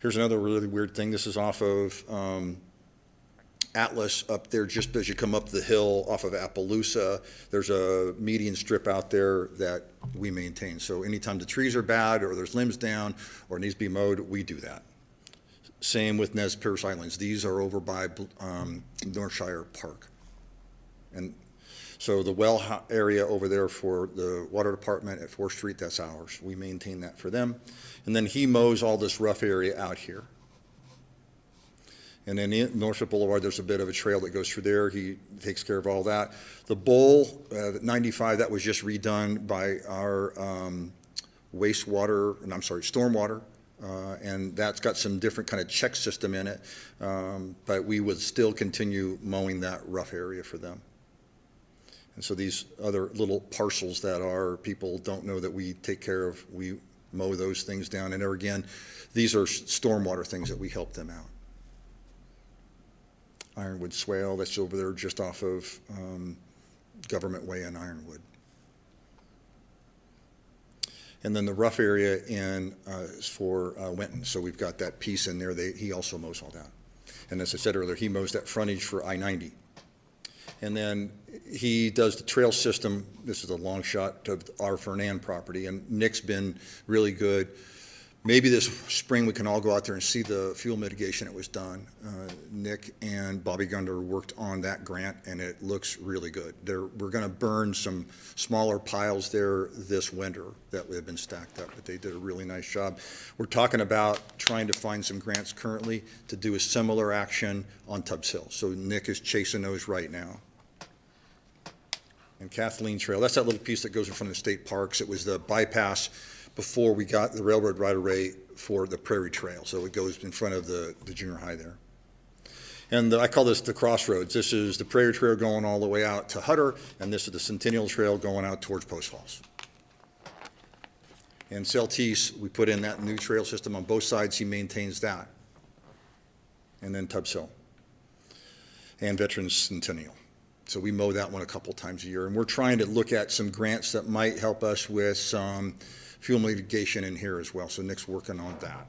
Here's another really weird thing. This is off of Atlas up there, just as you come up the hill off of Appaloosa. There's a median strip out there that we maintain. So anytime the trees are bad or there's limbs down or needs to be mowed, we do that. Same with Nez Perce Islands. These are over by North Shire Park. And so the well area over there for the water department at 4th Street, that's ours. We maintain that for them. And then he mows all this rough area out here. And then in Northwood Boulevard, there's a bit of a trail that goes through there. He takes care of all that. The bowl, 95, that was just redone by our stormwater. And that's got some different kind of check system in it. But we would still continue mowing that rough area for them. And so these other little parcels that our people don't know that we take care of, we mow those things down. And there again, these are stormwater things that we help them out. Ironwood Swale, that's over there just off of Government Way in Ironwood. And then the rough area is for Winton, so we've got that piece in there. He also mows all that. And as I said earlier, he mows that frontage for I-90. And then he does the trail system. This is a long shot of our Fernand property, and Nick's been really good. Maybe this spring we can all go out there and see the fuel mitigation that was done. Nick and Bobby Gunder worked on that grant, and it looks really good. We're going to burn some smaller piles there this winter that have been stacked up, but they did a really nice job. We're talking about trying to find some grants currently to do a similar action on Tubbs Hill. So Nick is chasing those right now. And Kathleen Trail, that's that little piece that goes in front of the state parks. It was the bypass before we got the railroad right-of-way for the Prairie Trail. So it goes in front of the junior high there. And I call this the crossroads. This is the Prairie Trail going all the way out to Hutter, and this is the Centennial Trail going out towards Post Falls. And Celtice, we put in that new trail system on both sides. He maintains that. And then Tubbs Hill and Veterans Centennial. So we mow that one a couple times a year. And we're trying to look at some grants that might help us with some fuel mitigation in here as well. So Nick's working on that.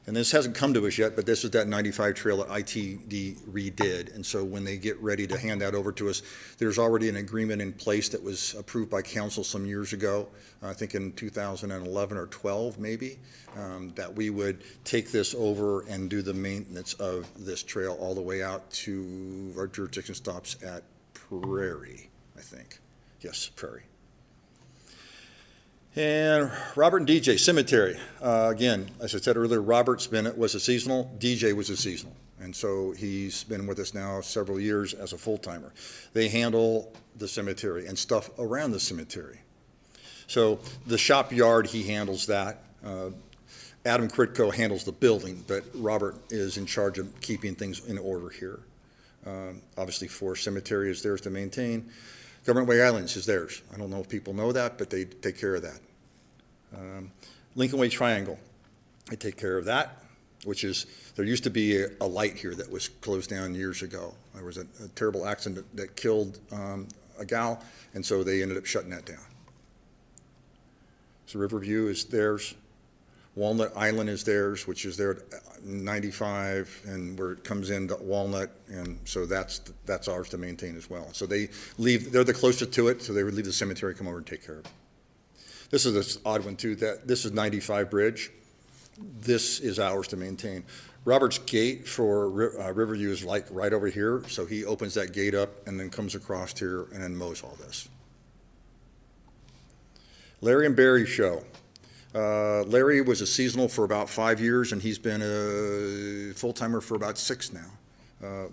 And this hasn't come to us yet, but this is that 95 trail that ITD redid. And so when they get ready to hand that over to us, there's already an agreement in place that was approved by council some years ago, I think in 2011 or 12 maybe, that we would take this over and do the maintenance of this trail all the way out to our jurisdiction stops at Prairie, I think. Yes, Prairie. And Robert and DJ, cemetery. Again, as I said earlier, Robert's was a seasonal, DJ was a seasonal. And so he's been with us now several years as a full-timer. They handle the cemetery and stuff around the cemetery. So the shop yard, he handles that. Adam Critco handles the building, but Robert is in charge of keeping things in order here. Obviously, Forest Cemetery is theirs to maintain. Government Way Islands is theirs. I don't know if people know that, but they take care of that. Lincoln Way Triangle, they take care of that, which is, there used to be a light here that was closed down years ago. There was a terrible accident that killed a gal, and so they ended up shutting that down. So Riverview is theirs. Walnut Island is theirs, which is there at 95, and where it comes into Walnut, and so that's ours to maintain as well. So they're the closest to it, so they would leave the cemetery, come over and take care of it. This is this odd one too, that this is 95 Bridge. This is ours to maintain. Robert's gate for Riverview is like right over here, so he opens that gate up and then comes across here and then mows all this. Larry and Barry Show. Larry was a seasonal for about 5 years, and he's been a full-timer for about 6 now.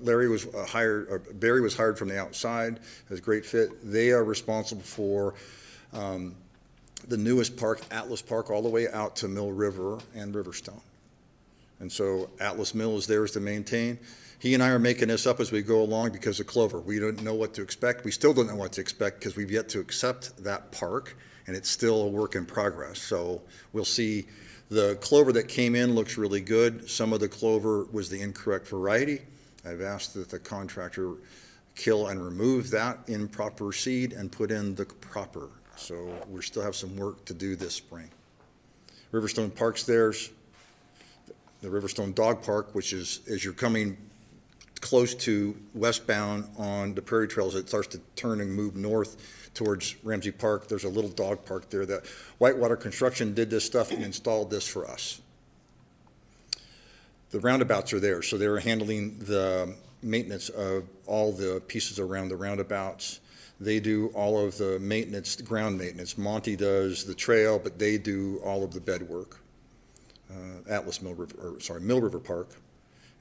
Barry was hired from the outside, as a great fit. They are responsible for the newest park, Atlas Park, all the way out to Mill River and Riverstone. And so Atlas Mill is theirs to maintain. He and I are making this up as we go along because of Clover. We don't know what to expect. We still don't know what to expect because we've yet to accept that park, and it's still a work in progress. So we'll see. The clover that came in looks really good. Some of the clover was the incorrect variety. I've asked that the contractor kill and remove that improper seed and put in the proper. So we still have some work to do this spring. Riverstone Park's theirs. The Riverstone Dog Park, which is, as you're coming close to westbound on the Prairie Trails, it starts to turn and move north towards Ramsey Park. There's a little dog park there that Whitewater Construction did this stuff and installed this for us. The roundabouts are there, so they're handling the maintenance of all the pieces around the roundabouts. They do all of the maintenance, ground maintenance. Monty does the trail, but they do all of the bed work. Mill River Park.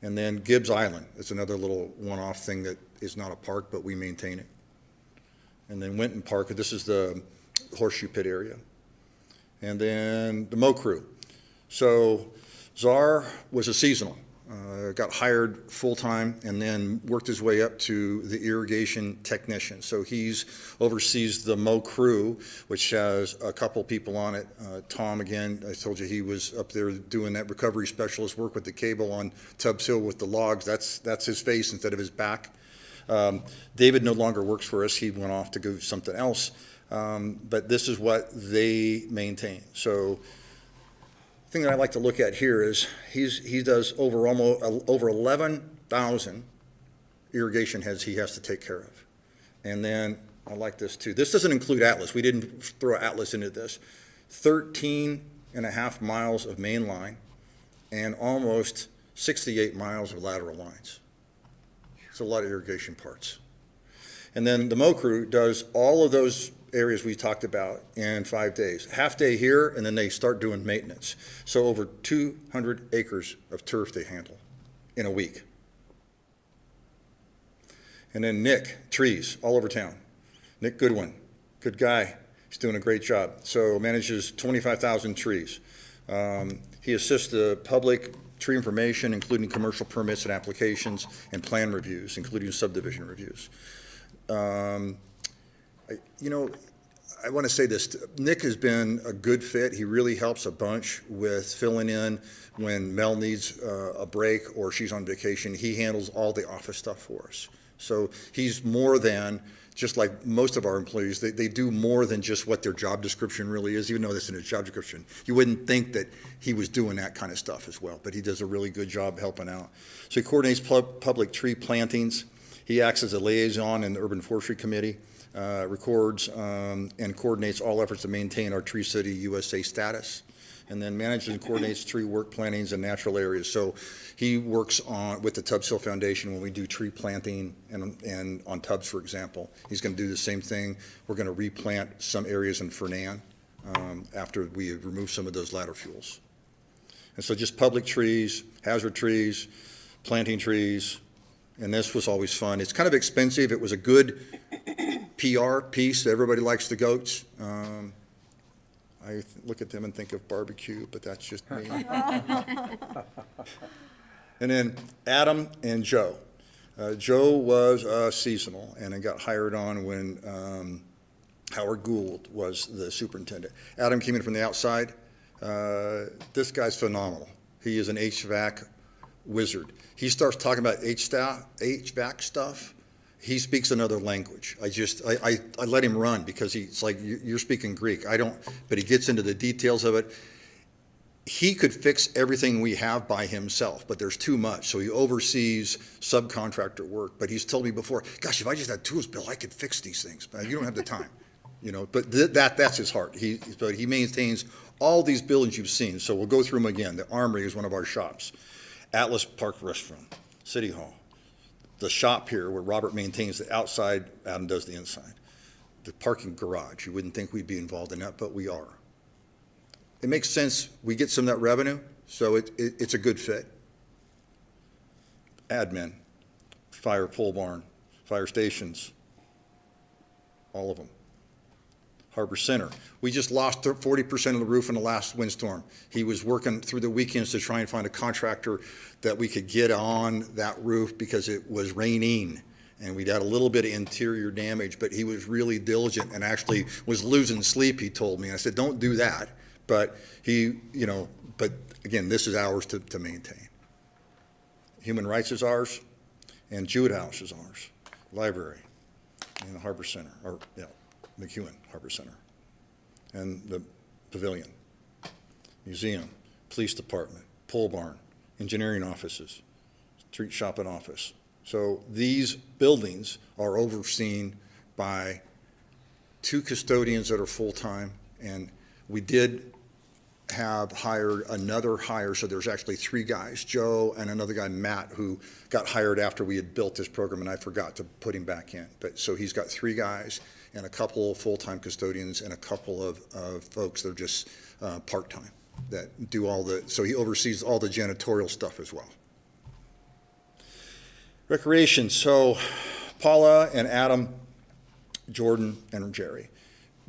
And then Gibbs Island is another little one-off thing that is not a park, but we maintain it. And then Winton Park, this is the horseshoe pit area. And then the Mow Crew. So Czar was a seasonal, got hired full-time and then worked his way up to the irrigation technician. So he's oversees the Mow Crew, which has a couple people on it. Tom, again, I told you he was up there doing that recovery specialist work with the cable on Tubbs Hill with the logs. That's his face instead of his back. David no longer works for us. He went off to go something else. But this is what they maintain. So the thing that I like to look at here is he does over 11,000 irrigation heads he has to take care of. And then I like this too. This doesn't include Atlas. We didn't throw Atlas into this. 13.5 miles of main line and almost 68 miles of lateral lines. It's a lot of irrigation parts. And then the Mow Crew does all of those areas we talked about in 5 days. Half day here, and then they start doing maintenance. So over 200 acres of turf they handle in a week. And then Nick, trees all over town. Nick Goodwin, good guy. He's doing a great job. So manages 25,000 trees. He assists the public tree information, including commercial permits and applications, and plan reviews, including subdivision reviews. I want to say this. Nick has been a good fit. He really helps a bunch with filling in when Mel needs a break or she's on vacation. He handles all the office stuff for us. So he's more than, just like most of our employees, they do more than just what their job description really is, even though that's in his job description. You wouldn't think that he was doing that kind of stuff as well, but he does a really good job helping out. So he coordinates public tree plantings. He acts as a liaison in the Urban Forestry Committee, records and coordinates all efforts to maintain our Tree City USA status, and then manages and coordinates tree work plantings in natural areas. So he works with the Tubbs Hill Foundation when we do tree planting and on Tubbs, for example. He's going to do the same thing. We're going to replant some areas in Fernan after we remove some of those ladder fuels. And so just public trees, hazard trees, planting trees, and this was always fun. It's kind of expensive. It was a good PR piece. Everybody likes the goats. look at them and think of barbecue, but that's just me. And then Adam and Joe. Joe was seasonal and then got hired on when Howard Gould was the superintendent. Adam came in from the outside. This guy's phenomenal. He is an HVAC wizard. He starts talking about HVAC stuff. He speaks another language. I let him run because he's like, you're speaking Greek. I don't, but he gets into the details of it. He could fix everything we have by himself, but there's too much. So he oversees subcontractor work. But he's told me before, gosh, if I just had tools, Bill, I could fix these things. But you don't have the time, But that's his heart. But he maintains all these buildings you've seen. So we'll go through them again. The Armory is one of our shops. Atlas Park Restroom, City Hall. The shop here where Robert maintains the outside, Adam does the inside. The parking garage, you wouldn't think we'd be involved in that, but we are. It makes sense. We get some of that revenue, so it's a good fit. Admin, fire pole barn, fire stations, all of them. Harbor Center. We just lost 40% of the roof in the last windstorm. He was working through the weekends to try and find a contractor that we could get on that roof because it was raining and we'd had a little bit of interior damage, but he was really diligent and actually was losing sleep, he told me. And I said, don't do that. But but again, this is ours to maintain. Human Rights is ours, and Jewett House is ours. Library, and the Harbor Center, McEwen Harbor Center, and the Pavilion, Museum, Police Department, Pole Barn, Engineering Offices, Street Shop and Office. So these buildings are overseen by 2 custodians that are full-time, and we did have hired another hire, so there's actually 3 guys, Joe and another guy, Matt, who got hired after we had built this program, and I forgot to put him back in. But so he's got 3 guys and a couple of full-time custodians and a couple of folks that are just part-time that do so he oversees all the janitorial stuff as well. Recreation, so Paula and Adam, Jordan and Jerry.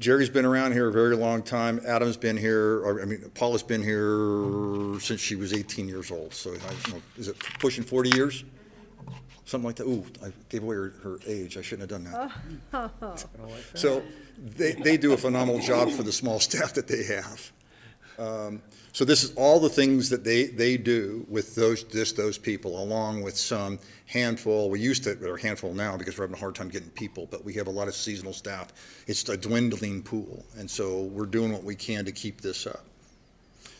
Jerry's been around here a very long time. Adam's been here, Paula's been here since she was 18 years old. So is it pushing 40 years? Something like that. Ooh, I gave away her age. I shouldn't have done that. So they do a phenomenal job for the small staff that they have. So this is all the things that they do with those people, along with some handful. We used to, we're a handful now because we're having a hard time getting people, but we have a lot of seasonal staff. It's a dwindling pool, and so we're doing what we can to keep this up.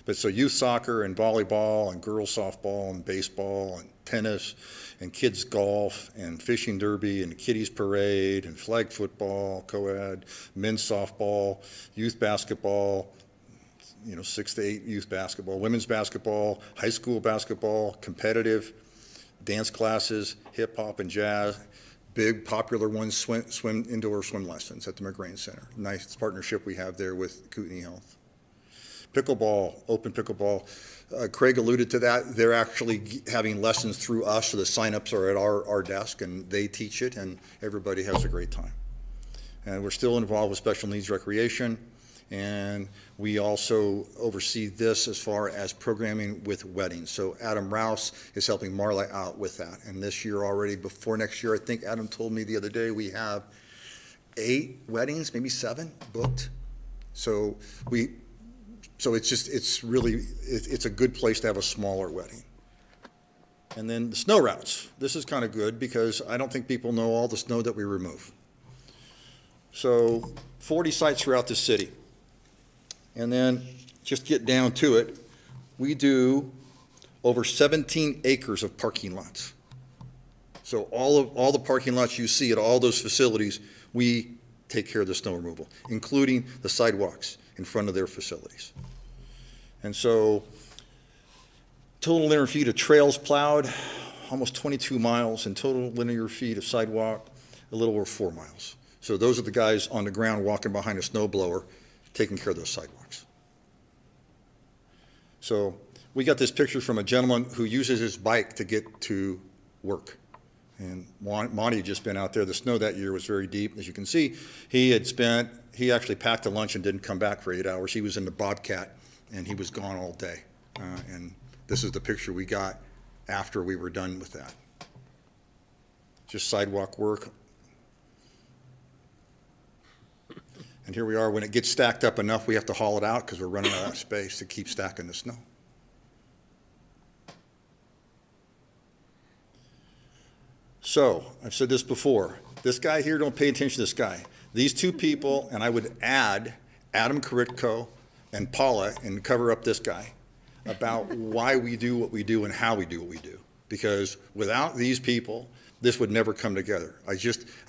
But so youth soccer and volleyball and girls softball and baseball and tennis and kids golf and fishing derby and kiddies parade and flag football, co-ed, men's softball, youth basketball, 6 to 8 youth basketball, women's basketball, high school basketball, competitive, dance classes, hip hop and jazz, big popular ones, indoor swim lessons at the Mcgrane Center. Nice partnership we have there with Kootenai Health. Pickleball, open pickleball. Craig alluded to that. They're actually having lessons through us, so the signups are at our desk and they teach it and everybody has a great time. And we're still involved with special needs recreation. And we also oversee this as far as programming with weddings. So Adam Rouse is helping Marla out with that. And this year already, before next year, I think Adam told me the other day, we have 8 weddings, maybe 7 booked. So it's really a good place to have a smaller wedding. And then the snow routes. This is kind of good because I don't think people know all the snow that we remove. So 40 sites throughout the city. And then just get down to it, we do over 17 acres of parking lots. So all the parking lots you see at all those facilities, we take care of the snow removal, including the sidewalks in front of their facilities. And so total linear feet of trails plowed, almost 22 miles, and total linear feet of sidewalk, a little over 4 miles. So those are the guys on the ground walking behind a snow blower, taking care of those sidewalks. So we got this picture from a gentleman who uses his bike to get to work. And Monty had just been out there. The snow that year was very deep. As you can see, he actually packed a lunch and didn't come back for 8 hours. He was in the Bobcat, and he was gone all day. And this is the picture we got after we were done with that. Just sidewalk work. And here we are. When it gets stacked up enough, we have to haul it out because we're running out of space to keep stacking the snow. So, I've said this before. This guy here, don't pay attention to this guy. These two people, and I would add Adam Karitko and Paula, and cover up this guy, about why we do what we do and how we do what we do. Because without these people, this would never come together. I've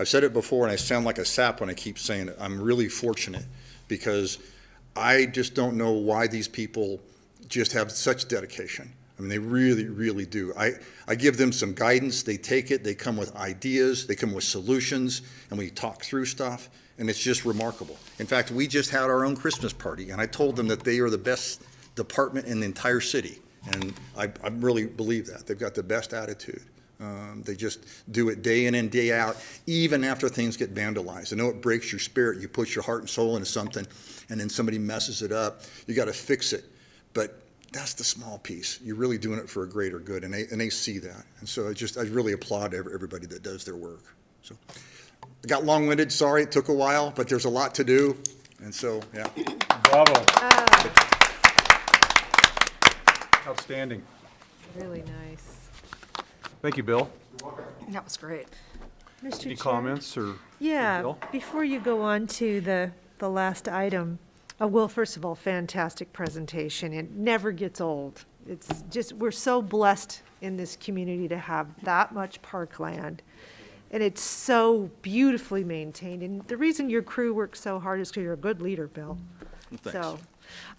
said it before, and I sound like a sap when I keep saying it. I'm really fortunate because I just don't know why these people just have such dedication. I mean, they really, really do. I give them some guidance. They take it. They come with ideas. They come with solutions, and we talk through stuff, and it's just remarkable. In fact, we just had our own Christmas party, and I told them that they are the best department in the entire city, and I really believe that. They've got the best attitude. They just do it day in and day out, even after things get vandalized. I know it breaks your spirit. You put your heart and soul into something, and then somebody messes it up. You got to fix it. But that's the small piece. You're really doing it for a greater good, and they see that. And so I really applaud everybody that does their work. So I got long-winded. Sorry, it took a while, but there's a lot to do. And so, yeah. Bravo. Outstanding. Really nice. Thank you, Bill. That was great. Mr. Any Chair? comments or? Yeah, Bill? before you go on to the last item, Will, first of all, fantastic presentation. It never gets old. It's just, we're so blessed in this community to have that much parkland. And it's so beautifully maintained. And the reason your crew works so hard is because you're a good leader, Bill. Thanks. So,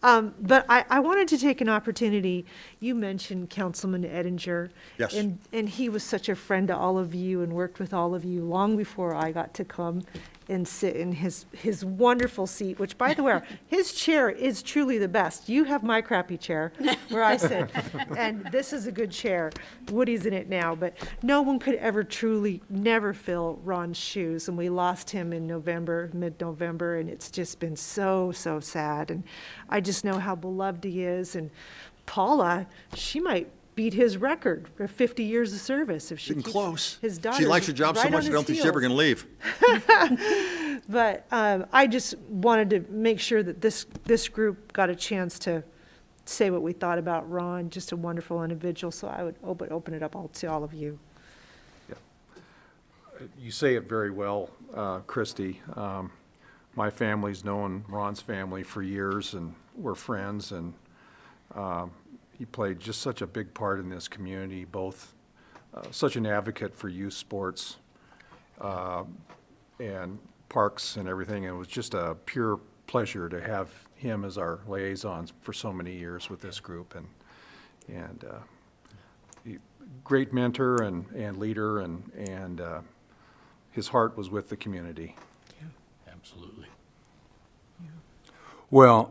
but I wanted to take an opportunity. You mentioned Councilman Ettinger. Yes. And he was such a friend to all of you and worked with all of you long before I got to come and sit in his wonderful seat, which, by the way, his chair is truly the best. You have my crappy chair where I sit, and this is a good chair. Woody's in it now, but no one could ever truly never fill Ron's shoes, and we lost him in November, mid-November, and it's just been so, so sad. And I just know how beloved he is, and Paula, she might beat his record for 50 years of service if she Getting keeps close. his daughter She likes her job so right much, on I don't his think she's ever heels. going to leave. But I just wanted to make sure that this group got a chance to say what we thought about Ron, just a wonderful individual, so I would open it up all to all of you. You say it very well, Christie. My family's known Ron's family for years, and we're friends, and he played just such a big part in this community, both such an advocate for youth sports and parks and everything. And it was just a pure pleasure to have him as our liaison for so many years with this group. And great mentor and leader, and his heart was with the community. Absolutely. Well,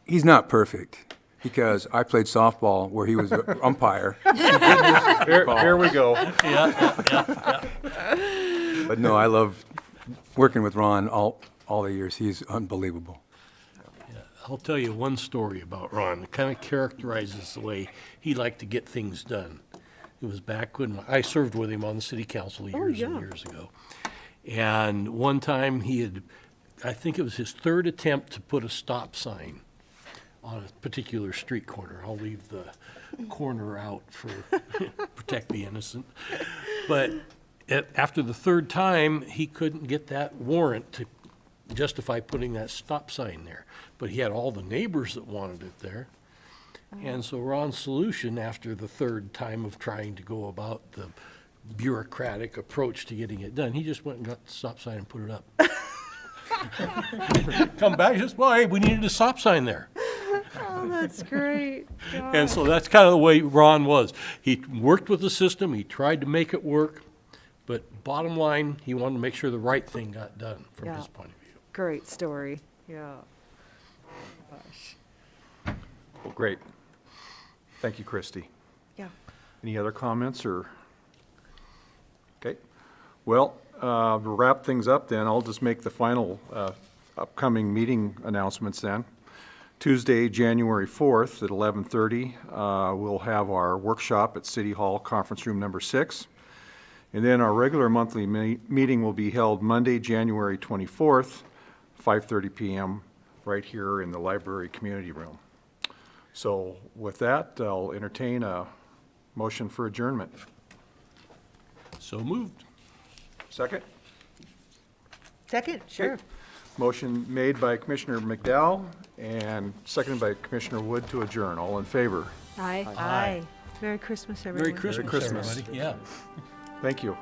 he's not perfect, because I played softball where he was an umpire. Here we go. But no, I love working with Ron all the years. He's unbelievable. I'll tell you one story about Ron that kind of characterizes the way he liked to get things done. It was back when I served with him on the city council years and years ago. And one time I think it was his third attempt to put a stop sign on a particular street corner. I'll leave the corner out for protect the innocent. But after the third time, he couldn't get that warrant to justify putting that stop sign there. But he had all the neighbors that wanted it there. And so Ron's solution, after the third time of trying to go about the bureaucratic approach to getting it done, he just went and got the stop sign and put it up. Come back, just, well, hey, we needed a stop sign there. Oh, that's great. And so that's kind of the way Ron was. He worked with the system, he tried to make it work, but bottom line, he wanted to make sure the right thing got done from his point of view. Great story, yeah. Gosh. Well, great. Thank you, Christie. Yeah. Any other comments or? Okay. Well, to wrap things up then, I'll just make the final upcoming meeting announcements then. Tuesday, January 4th at 11:30, we'll have our workshop at City Hall Conference Room number 6. And then our regular monthly meeting will be held Monday, January 24th, 5:30 PM, right here in the library community room. So with that, I'll entertain a motion for adjournment. So moved. Second? Second, sure. Motion made by Commissioner McDowell and seconded by Commissioner Wood to adjourn. All in favor? Aye. Aye. Merry Christmas, everyone. Merry Christmas, Christmas. everybody. Yeah. Thank you.